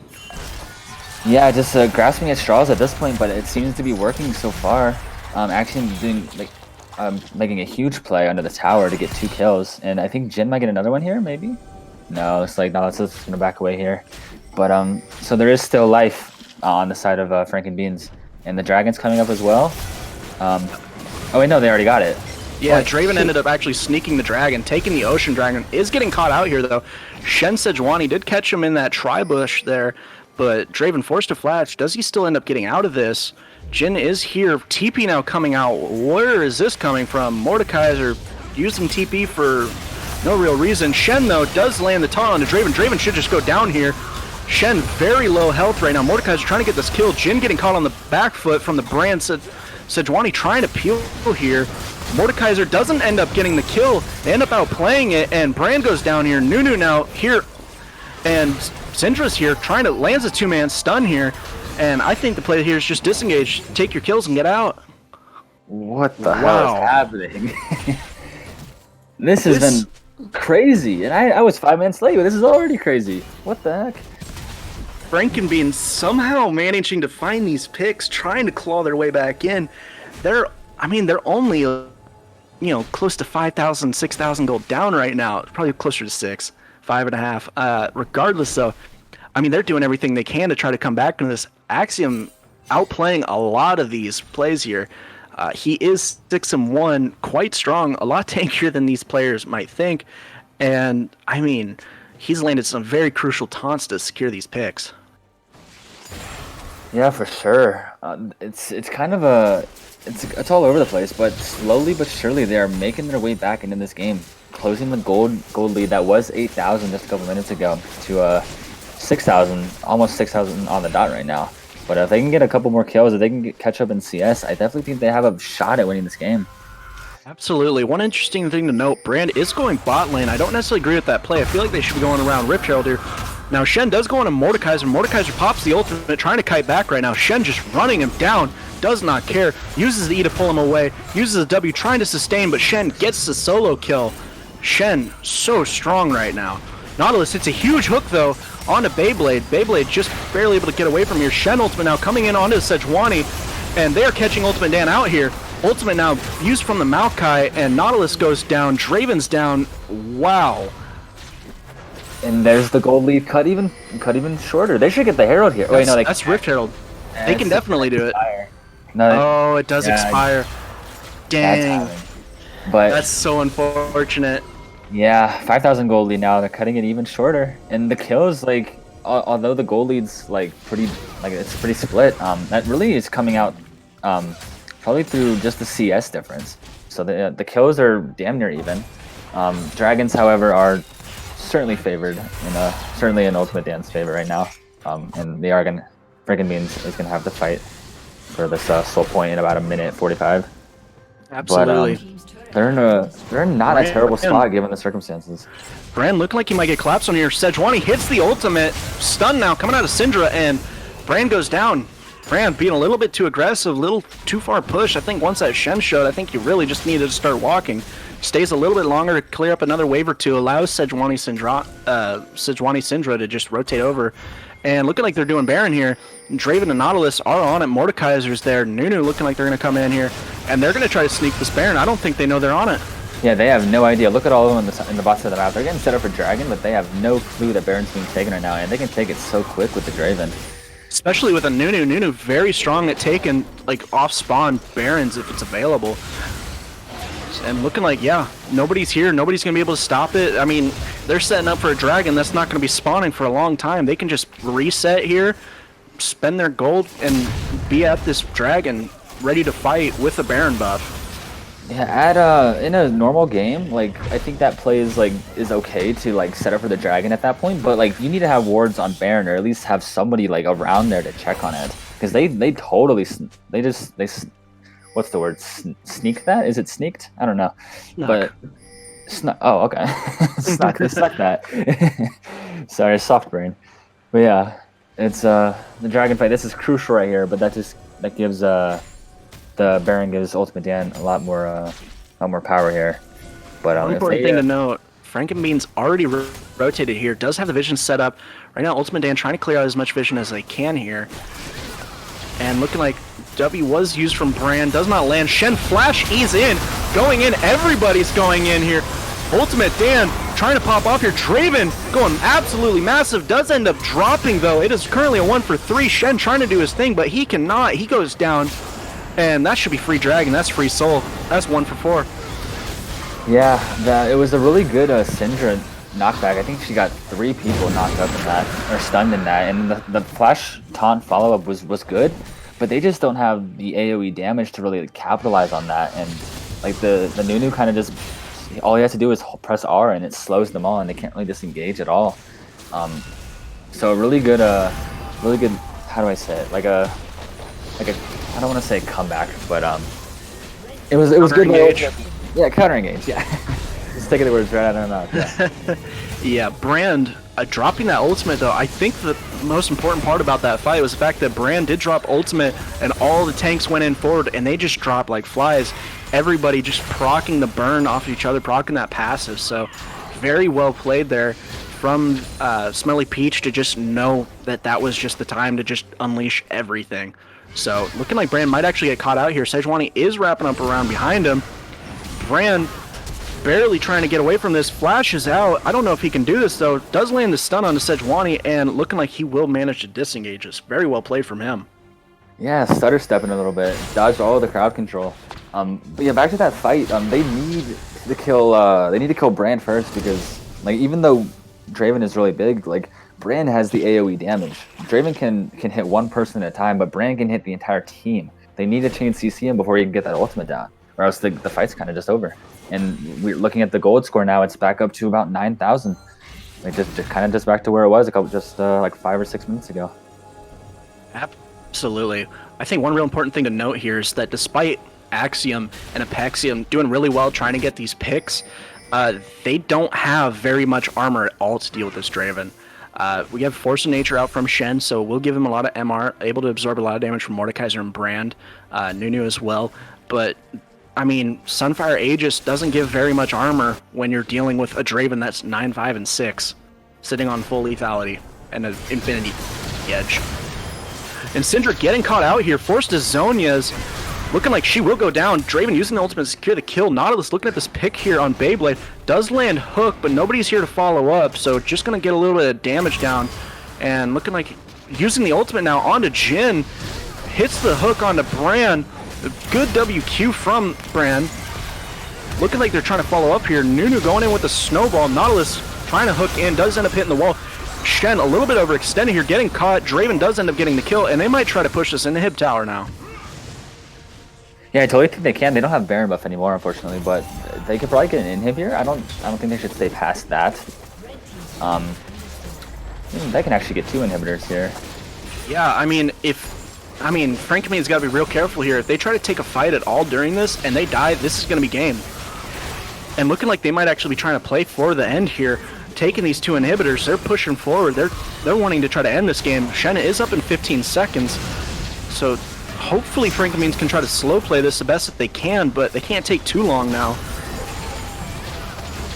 Yeah, just grasping at straws at this point, but it seems to be working so far. Axiom doing making a huge play under the tower to get 2 kills, and I think Jin might get another one here, maybe? No, it's like Nautilus is going to back away here. But so there is still life on the side of Frankenbeans, and the dragon's coming up as well. Oh wait, no, they already got it. Yeah, Draven ended up actually sneaking the dragon, taking the ocean dragon. Is getting caught out here though. Shen Sejuani did catch him in that tri-bush there, but Draven forced to flash. Does he still end up getting out of this? Jin is here. TP now coming out. Where is this coming from? Mordekaiser using TP for no real reason. Shen though does land the taunt onto Draven. Draven should just go down here. Shen very low health right now. Mordekaiser trying to get this kill. Jin getting caught on the back foot from the Brand. Sejuani trying to peel here. Mordekaiser doesn't end up getting the kill. They end up outplaying it, and Brand goes down here. Nunu now here, and Syndra's here trying to lands a 2-man stun here. And I think the play here is just disengage, take your kills, and get out. What the hell is Wow. happening? This has been crazy, and I was 5 minutes late, but this is already crazy. What the heck? Frankenbean somehow managing to find these picks, trying to claw their way back in. They're only, close to 5,000, 6,000 gold down right now. Probably closer to 6, 5.5. Regardless, though, they're doing everything they can to try to come back into this. Axiom outplaying a lot of these plays here. He is 6-1, quite strong, a lot tankier than these players might think. And, he's landed some very crucial taunts to secure these picks. Yeah, for sure. It's kind of it's all over the place, but slowly but surely they are making their way back into this game, closing the gold lead that was 8,000 just a couple minutes ago to 6,000, almost 6,000 on the dot right now. But if they can get a couple more kills, if they can catch up in CS, I definitely think they have a shot at winning this game. Absolutely. One interesting thing to note, Brand is going bot lane. I don't necessarily agree with that play. I feel like they should be going around Rift Herald here. Now, Shen does go into Mordekaiser. Mordekaiser pops the ultimate, trying to kite back right now. Shen just running him down, does not care. Uses the E to pull him away, uses the W, trying to sustain, but Shen gets the solo kill. Shen, so strong right now. Nautilus hits a huge hook, though, onto Beyblade. Beyblade just barely able to get away from here. Shen ultimate now coming in onto Sejuani, and they're catching Ultimate Dan out here. Ultimate now used from the Maokai, and Nautilus goes down. Draven's down. Wow. And there's the gold lead cut even shorter. They should get the Herald here. Wait, no, that's Rift Herald. They can definitely do it. No, oh, it does expire. Dang. But that's so unfortunate. Yeah, 5,000 gold lead now. They're cutting it even shorter, and the kills, like, although the gold lead's it's pretty split. That really is coming out probably through just the CS difference. So the kills are damn near even. Dragons, however, are certainly favored, certainly in Ultimate Dan's favor right now. And they are gonna, Frankenbeans is gonna have to fight for this soul point in about 1:45. Absolutely. But, they're not a terrible spot given the circumstances. Brand looking like he might get collapsed on here. Sejuani hits the ultimate. Stun now coming out of Syndra, and Brand goes down. Brand being a little bit too aggressive, a little too far push. I think once that Shen showed, I think you really just needed to start walking. Stays a little bit longer to clear up another wave or two, allows Sejuani Syndra to just rotate over. And looking like they're doing Baron here. Draven and Nautilus are on it. Mordekaiser's there. Nunu looking like they're going to come in here. And they're going to try to sneak this Baron. I don't think they know they're on it. Yeah, they have no idea. Look at all of them in the bot side of the map. They're getting set up for Dragon, but they have no clue that Baron's being taken right now. And they can take it so quick with the Draven. Especially with a Nunu. Nunu very strong at taking off-spawn Barons if it's available. And looking like, yeah, nobody's here. Nobody's going to be able to stop it. They're setting up for a Dragon that's not going to be spawning for a long time. They can just reset here, spend their gold, and be at this Dragon ready to fight with a Baron buff. Yeah, in a normal game, I think that play is okay to set up for the Dragon at that point, but you need to have wards on Baron, or at least have somebody around there to check on it, because they totally what's the word? Sneak that? Is it sneaked? I don't know. Snuck. But oh, okay. Snuck that. Sorry, soft brain. But yeah, it's the Dragon fight. This is crucial right here, but that gives the Baron gives Ultimate Dan a lot more power here. But one important thing to note: Frankenbean's already rotated here. Does have the vision set up right now. Ultimate Dan trying to clear out as much vision as they can here, and looking like W was used from Brand, does not land. Shen flash E's in, going in. Everybody's going in here. Ultimate Dan trying to pop off here. Draven going absolutely massive. Does end up dropping though. It is currently a 1-for-3. Shen trying to do his thing, but he cannot. He goes down, and that should be free Dragon. That's free soul. That's 1-for-4. Yeah, it was a really good Syndra knockback. I think she got 3 people knocked up in that, or stunned in that, and the flash taunt follow-up was good. But they just don't have the AoE damage to really capitalize on that, and the Nunu kind of just, all he has to do is press R and it slows them all, and they can't really disengage at all. So a really good, how do I say it? I don't want to say comeback, but it was good. Yeah, counter engage. Yeah, just taking the words right out of my mouth. Yeah. Yeah, Brand Dropping that ultimate, though, I think the most important part about that fight was the fact that Brand did drop ultimate, and all the tanks went in forward, and they just dropped like flies. Everybody just proccing the burn off each other, proccing that passive. So very well played there from Smelly Peach to just know that that was just the time to just unleash everything. So looking like Brand might actually get caught out here. Sejuani is wrapping up around behind him. Brand barely trying to get away from this, flashes out. I don't know if he can do this, though. Does land the stun on the Sejuani, and looking like he will manage to disengage this. Very well played from him. Yeah, stutter stepping a little bit, dodged all of the crowd control. But yeah, back to that fight. They need to kill Brand first, because like even though Draven is really big, like Brand has the AoE damage. Draven can hit one person at a time, but Brand can hit the entire team. They need to chain CC him before he can get that ultimate down, or else the fight's kind of just over. And we're looking at the gold score now; it's back up to about 9,000. Like just kind of just back to where it was like 5 or 6 minutes ago. Absolutely. I think one real important thing to note here is that despite Axiom and Apexium doing really well trying to get these picks, they don't have very much armor at all to deal with this Draven. We have Force of Nature out from Shen, so we'll give him a lot of MR, able to absorb a lot of damage from Mordekaiser and Brand, Nunu as well. But I mean, Sunfire Aegis doesn't give very much armor when you're dealing with a Draven that's 9, 5, and 6, sitting on full lethality and an Infinity Edge. And Syndra getting caught out here, forced to Zhonya's, looking like she will go down. Draven using the ultimate to secure the kill. Nautilus looking at this pick here on Beyblade. Does land hook, but nobody's here to follow up, so just going to get a little bit of damage down. And looking like using the ultimate now onto Jhin. Hits the hook onto Bran. Good WQ from Bran. Looking like they're trying to follow up here. Nunu going in with the snowball. Nautilus trying to hook in. Does end up hitting the wall. Shen a little bit overextended here. Getting caught. Draven does end up getting the kill. And they might try to push this in the Hib Tower now. Yeah, I totally think they can. They don't have Baron buff anymore, unfortunately, but they could probably get an inhib here. I don't think they should stay past that. They can actually get 2 inhibitors here. Yeah, I mean, Frankmane's got to be real careful here. If they try to take a fight at all during this and they die, this is going to be game. And looking like they might actually be trying to play for the end here, taking these 2 inhibitors. They're pushing forward. They're wanting to try to end this game. Shen is up in 15 seconds, so hopefully Frankmanes can try to slow play this the best that they can, but they can't take too long now.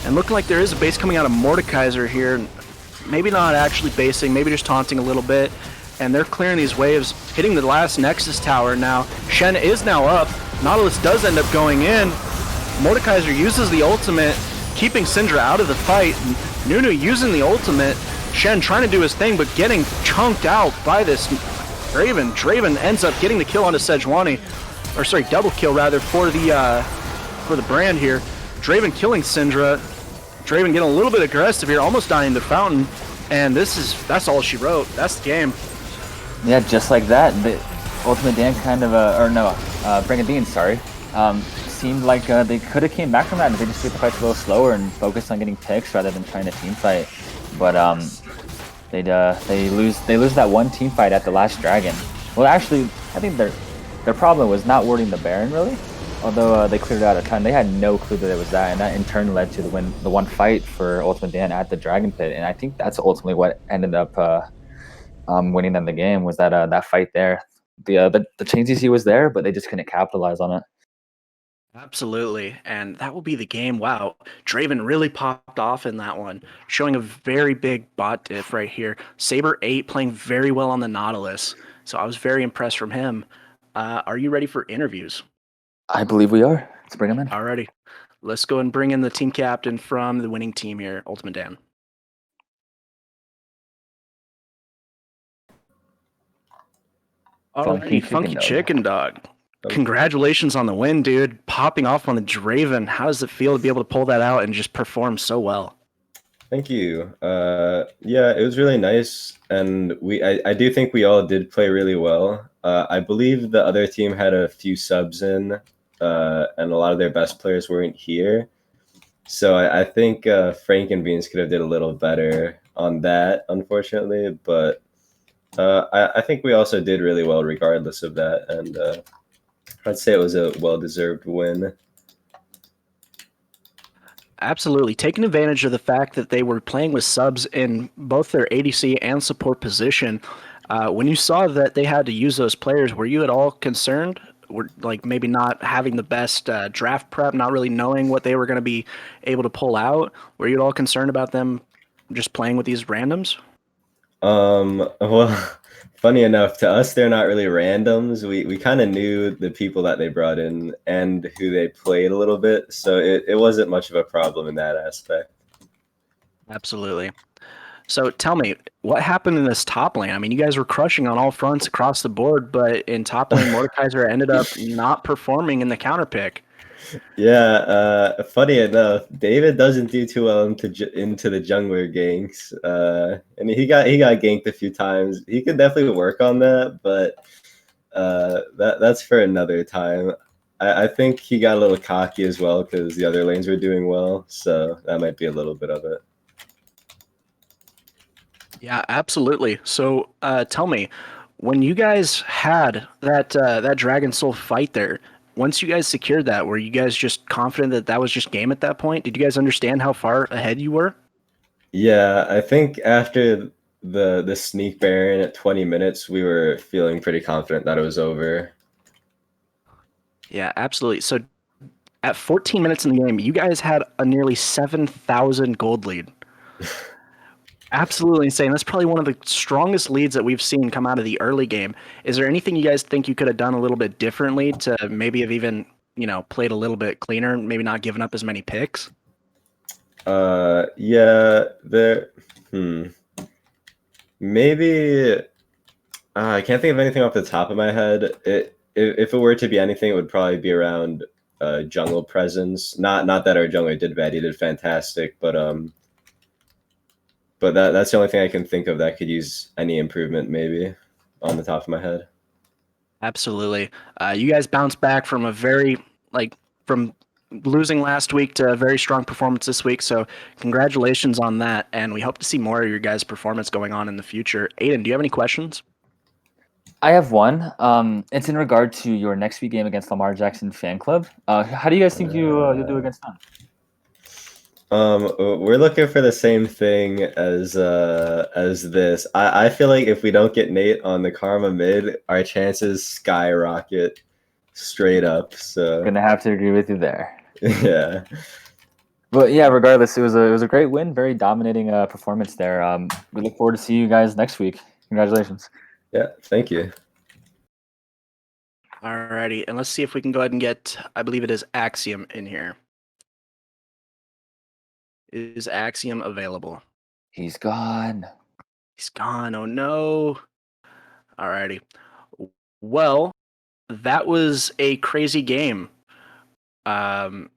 And looking like there is a base coming out of Mordekaiser here. Maybe not actually basing, maybe just taunting a little bit. And they're clearing these waves, hitting the last Nexus tower now. Shen is now up. Nautilus does end up going in. Mordekaiser uses the ultimate, keeping Syndra out of the fight. Nunu using the ultimate. Shen trying to do his thing, but getting chunked out by this Draven. Draven ends up getting the kill onto Sejuani. Or sorry, double kill rather for the Brand here. Draven killing Syndra. Draven getting a little bit aggressive here, almost dying to Fountain. And that's all she wrote. That's the game. Yeah, just like that. The Ultimate Dan kind of, Brigadine, sorry. Seemed like they could have came back from that if they just took the fight a little slower and focused on getting picks rather than trying to team fight. But they lose that one team fight at the last Dragon. Well, actually, I think their problem was not warding the Baron really. Although they cleared out a ton, they had no clue that it was that, and that in turn led to the one fight for Ultimate Dan at the Dragon Pit, and I think that's ultimately what ended up winning them the game, was that fight there. The chain CC was there, but they just couldn't capitalize on it. Absolutely, and that will be the game. Wow, Draven really popped off in that one, showing a very big bot diff right here. Saber 8 playing very well on the Nautilus, so I was very impressed from him. Are you ready for interviews? I believe we are. Let's bring him in. Alrighty, let's go and bring in the team captain from the winning team here, Ultimate Dan. Alrighty, Funky Chicken Dog. Congratulations on the win, dude. Popping off on the Draven. How does it feel to be able to pull that out and just perform so well? Thank you. Yeah, it was really nice, and I do think we all did play really well. I believe the other team had a few subs in, and a lot of their best players weren't here. So I think Frank and Beans could have did a little better on that, unfortunately. But I think we also did really well regardless of that, and I'd say it was a well-deserved win. Absolutely. Taking advantage of the fact that they were playing with subs in both their ADC and support position, when you saw that they had to use those players, were you at all concerned? Were like maybe not having the best draft prep, not really knowing what they were going to be able to pull out? Were you at all concerned about them just playing with these randoms? Well, funny enough, to us, they're not really randoms. We kind of knew the people that they brought in and who they played a little bit, so it wasn't much of a problem in that aspect. Absolutely. So tell me, what happened in this top lane? I mean, you guys were crushing on all fronts across the board, but in top lane, Mordekaiser ended up not performing in the counter pick. Yeah, funny enough, David doesn't do too well into the jungler ganks. I mean, he got ganked a few times. He could definitely work on that, but that's for another time. I think he got a little cocky as well because the other lanes were doing well, so that might be a little bit of it. Yeah, absolutely. So tell me, when you guys had that Dragon Soul fight there, once you guys secured that, were you guys just confident that that was just game at that point? Did you guys understand how far ahead you were? Yeah, I think after the sneak baron at 20 minutes, we were feeling pretty confident that it was over. Yeah, absolutely. So at 14 minutes in the game, you guys had a nearly 7,000 gold lead. Absolutely insane. That's probably one of the strongest leads that we've seen come out of the early game. Is there anything you guys think you could have done a little bit differently to maybe have even, played a little bit cleaner, maybe not given up as many picks? Yeah, there. Maybe I can't think of anything off the top of my head. If it were to be anything, it would probably be around jungle presence. Not that our jungler did bad; he did fantastic. But that's the only thing I can think of that could use any improvement, maybe on the top of my head. Absolutely. You guys bounced back from from losing last week to a very strong performance this week. So congratulations on that. And we hope to see more of your guys' performance going on in the future. Aiden, do you have any questions? I have one. It's in regard to your next week game against Lamar Jackson Fan Club. How do you guys think you'll do against them? We're looking for the same thing as this. I feel like if we don't get Nate on the Karma mid, our chances skyrocket straight up. So Gonna have to agree with you there. yeah. But yeah, regardless, it was a great win, very dominating performance there. We look forward to see you guys next week. Congratulations. Yeah, thank you. Alrighty, and let's see if we can go ahead and get, I believe it is Axiom in here. Is Axiom available? He's gone. He's gone. Oh no. Alrighty. Well, that was a crazy game. Um,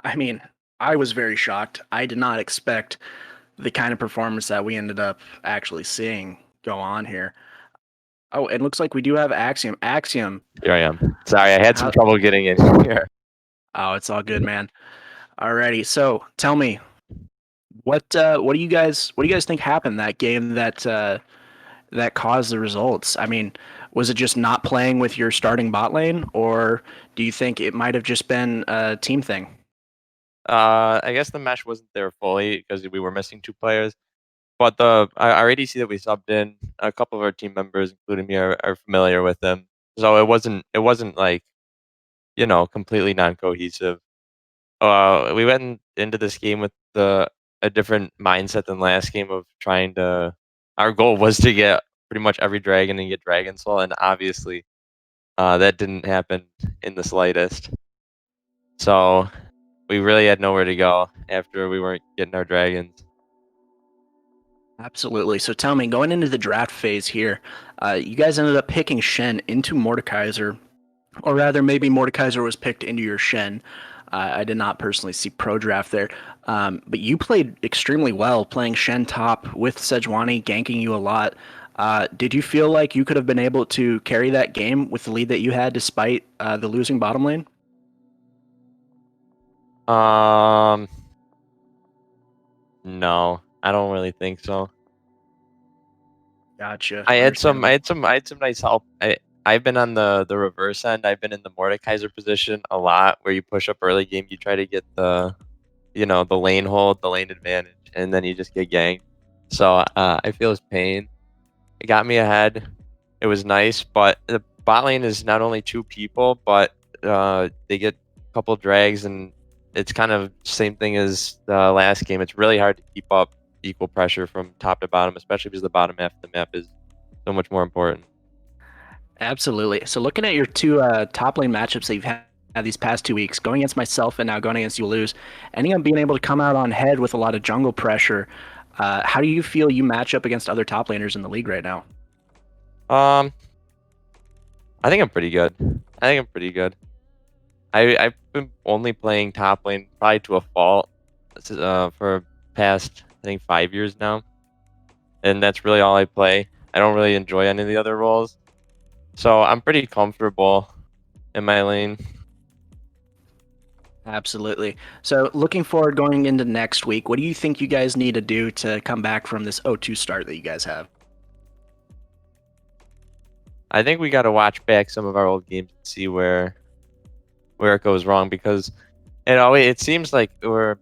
I mean, I was very shocked. I did not expect the kind of performance that we ended up actually seeing go on here. Oh, it looks like we do have Axiom. Axiom. Here I am. Sorry, I had some How- trouble getting in here. Oh, it's all good, man. Alrighty. So tell me, what do you guys think happened that game that caused the results? I mean, was it just not playing with your starting bot lane, or do you think it might have just been a team thing? I guess the mesh wasn't there fully because we were missing 2 players. But I already see that we subbed in. A couple of our team members, including me, are familiar with them. So it wasn't like, completely non-cohesive. We went into this game with a different mindset than last game of trying to. Our goal was to get pretty much every dragon and get Dragon Soul, and obviously, that didn't happen in the slightest. So we really had nowhere to go after we weren't getting our dragons. Absolutely. So tell me, going into the draft phase here, you guys ended up picking Shen into Mordekaiser, or rather, maybe Mordekaiser was picked into your Shen. I did not personally see pro draft there, but you played extremely well playing Shen top with Sejuani ganking you a lot. Did you feel like you could have been able to carry that game with the lead that you had despite the losing bottom lane? No, I don't really think so. Gotcha. I had some Understandable. nice help. I've been on the reverse end. I've been in the Mordekaiser position a lot, where you push up early game, you try to get the lane hold, the lane advantage, and then you just get ganked. So I feel his pain. It got me ahead. It was nice, but the bot lane is not only 2 people, but they get a couple drags, and it's kind of same thing as the last game. It's really hard to keep up equal pressure from top to bottom, especially because the bottom half of the map is so much more important. Absolutely. So looking at your two top lane matchups that you've had these past 2 weeks, going against myself and now going against you lose, ending up being able to come out on head with a lot of jungle pressure. How do you feel you match up against other top laners in the league right now? Um, I think I'm pretty good. I've been only playing top lane probably to a fault for past I think 5 years now, and that's really all I play. I don't really enjoy any of the other roles, so I'm pretty comfortable in my lane. Absolutely. So looking forward going into next week, what do you think you guys need to do to come back from this 0-2 start that you guys have? I think we got to watch back some of our old games and see where it goes wrong, because it seems like we're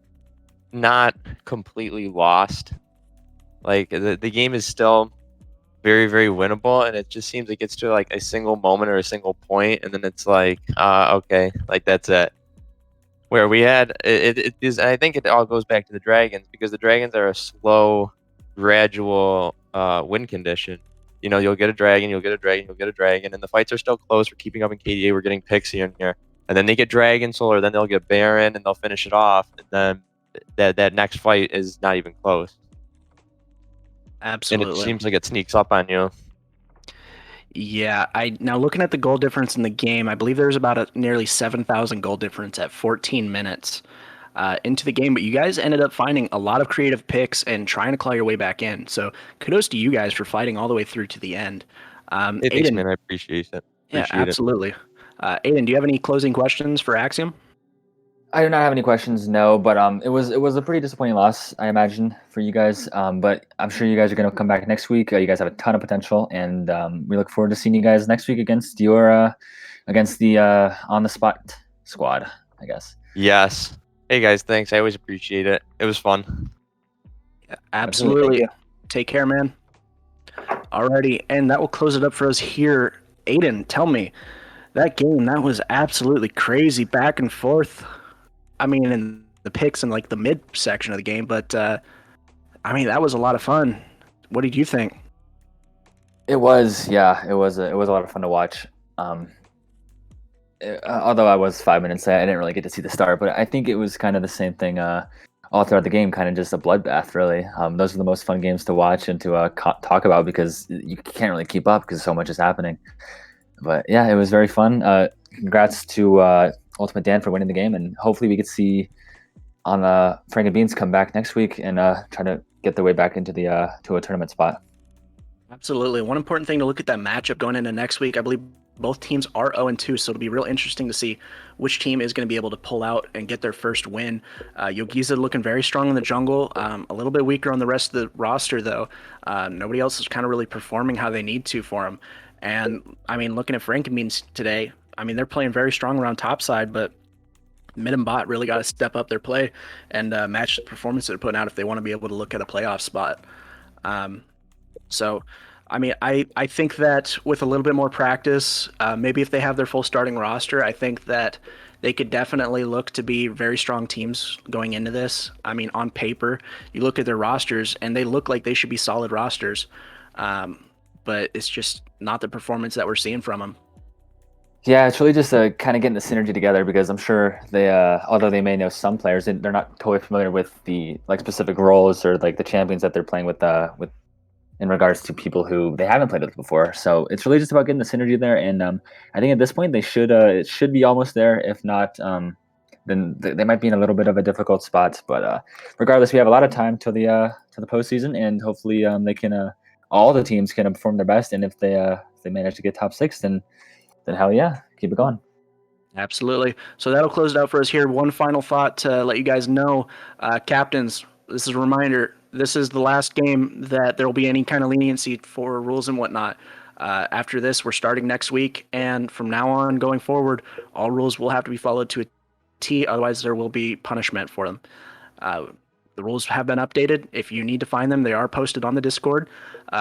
not completely lost. Like the game is still very, very winnable, and it just seems it gets to like a single moment or a single point, and then it's like, okay, like that's it. Where we had it is, I think it all goes back to the dragons, because the dragons are a slow, gradual win condition. You'll get a dragon, you'll get a dragon, you'll get a dragon, and the fights are still close. We're keeping up in KDA. We're getting picks here and here, and then they get dragon solar, then they'll get baron, and they'll finish it off, and then that next fight is not even close, and it Absolutely. seems like it sneaks up on you. Yeah, I now looking at the goal difference in the game, I believe there's about a nearly 7,000 goal difference at 14 minutes into the game, but you guys ended up finding a lot of creative picks and trying to claw your way back in. So kudos to you guys for fighting all the way through to the end. Hey, thanks, Aiden, man. I appreciate it. yeah, absolutely. Aiden, do you have any closing questions for Axiom? I do not have any questions, no. But it was a pretty disappointing loss, I imagine, for you guys. But I'm sure you guys are going to come back next week. You guys have a ton of potential, and we look forward to seeing you guys next week against against the on the spot squad, I guess. Yes. Hey guys, thanks. I always appreciate it. It was fun. Yeah, Absolutely. absolutely. Thank Take care, man. Alrighty, and that will close it up for us here. Aiden, tell me, that game, that was absolutely crazy back and forth. I mean, in the picks and like the mid section of the game, but I mean, that was a lot of fun. What did you think? It was, yeah, it was a lot of fun to watch. Although I was 5 minutes late, I didn't really get to see the start, but I think it was kind of the same thing all throughout the game, kind of just a bloodbath, really. Those are the most fun games to watch and to talk about, because you can't really keep up because so much is happening. But yeah, it was very fun. Congrats to Ultimate Dan for winning the game, and hopefully we could see on Frank and Beans come back next week and try to get their way back into the to a tournament spot. Absolutely. One important thing to look at that matchup going into next week, I believe both teams are 0-2, so it'll be real interesting to see which team is going to be able to pull out and get their first win. Yogiza looking very strong in the jungle, a little bit weaker on the rest of the roster, though. Nobody else is kind of really performing how they need to for him. And, I mean, looking at Frankenbeans today, I mean, they're playing very strong around topside, but mid and bot really got to step up their play and match the performance they're putting out if they want to be able to look at a playoff spot. So, I mean, I think that with a little bit more practice, maybe if they have their full starting roster, I think that they could definitely look to be very strong teams going into this. I mean, on paper, you look at their rosters and they look like they should be solid rosters, but it's just not the performance that we're seeing from them. Yeah, it's really just kind of getting the synergy together, because I'm sure they, although they may know some players, they're not totally familiar with the like specific roles or like the champions that they're playing with in regards to people who they haven't played with before. So it's really just about getting the synergy there, and I think at this point they should it should be almost there. If not, then they might be in a little bit of a difficult spot. But regardless, we have a lot of time till the postseason, and hopefully they can all the teams can perform their best. And if they manage to get top six, then hell yeah, keep it going. Absolutely. So that'll close it out for us here. One final thought to let you guys know, captains, this is a reminder. This is the last game that there will be any kind of leniency for rules and whatnot. After this, we're starting next week, and from now on going forward, all rules will have to be followed to a T. Otherwise, there will be punishment for them. The rules have been updated. If you need to find them, they are posted on the Discord.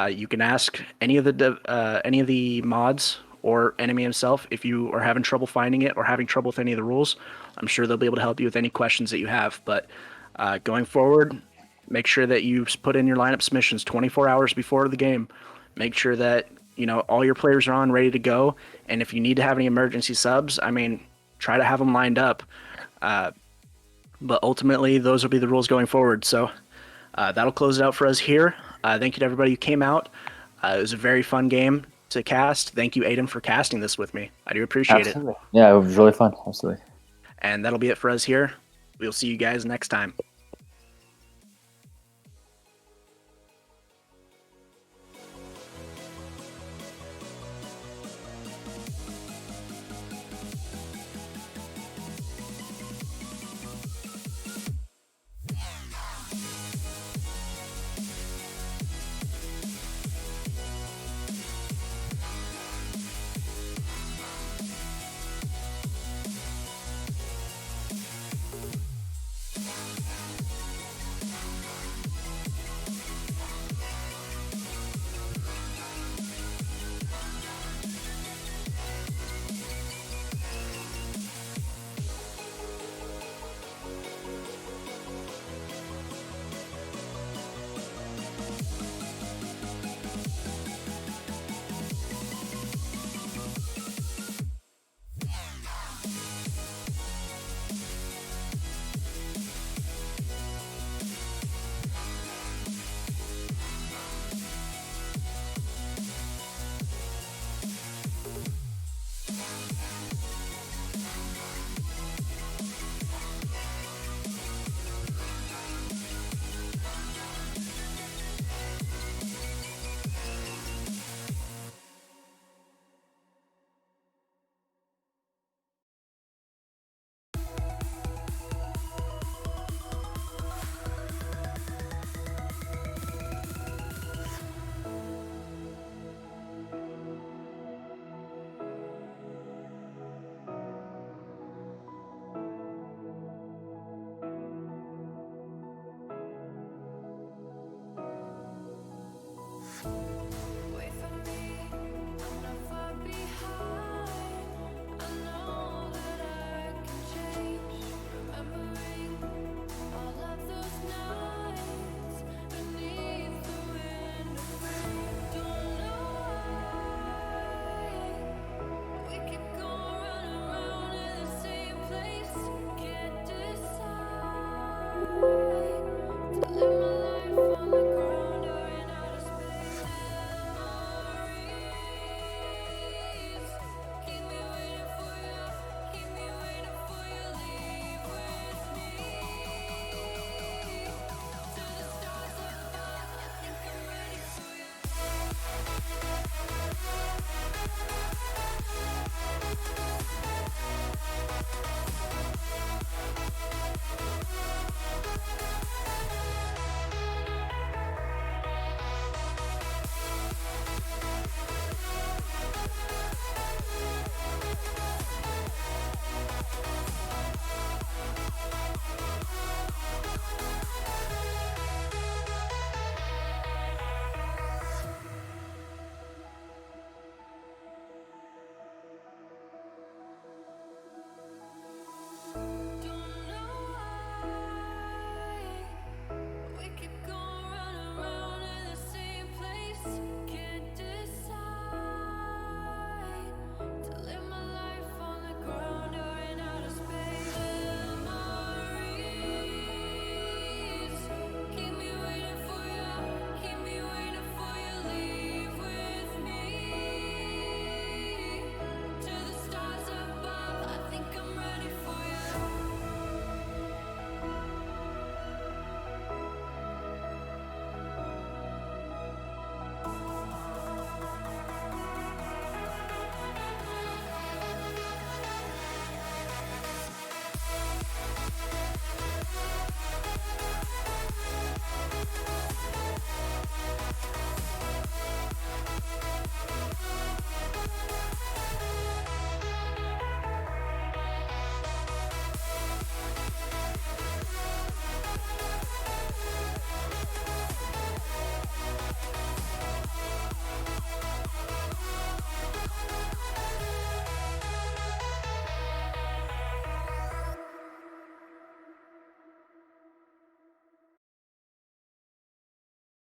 You can ask any of the mods or enemy himself if you are having trouble finding it or having trouble with any of the rules. I'm sure they'll be able to help you with any questions that you have. But going forward, make sure that you put in your lineup submissions 24 hours before the game. Make sure that all your players are on, ready to go. And if you need to have any emergency subs, I mean, try to have them lined up. But ultimately, those will be the rules going forward. So that'll close it out for us here. Thank you to everybody who came out. It was a very fun game to cast. Thank you, Aiden, for casting this with me. I do appreciate Absolutely. Yeah, it was really fun. Absolutely. it. And that'll be it for us here. We'll see you guys next time.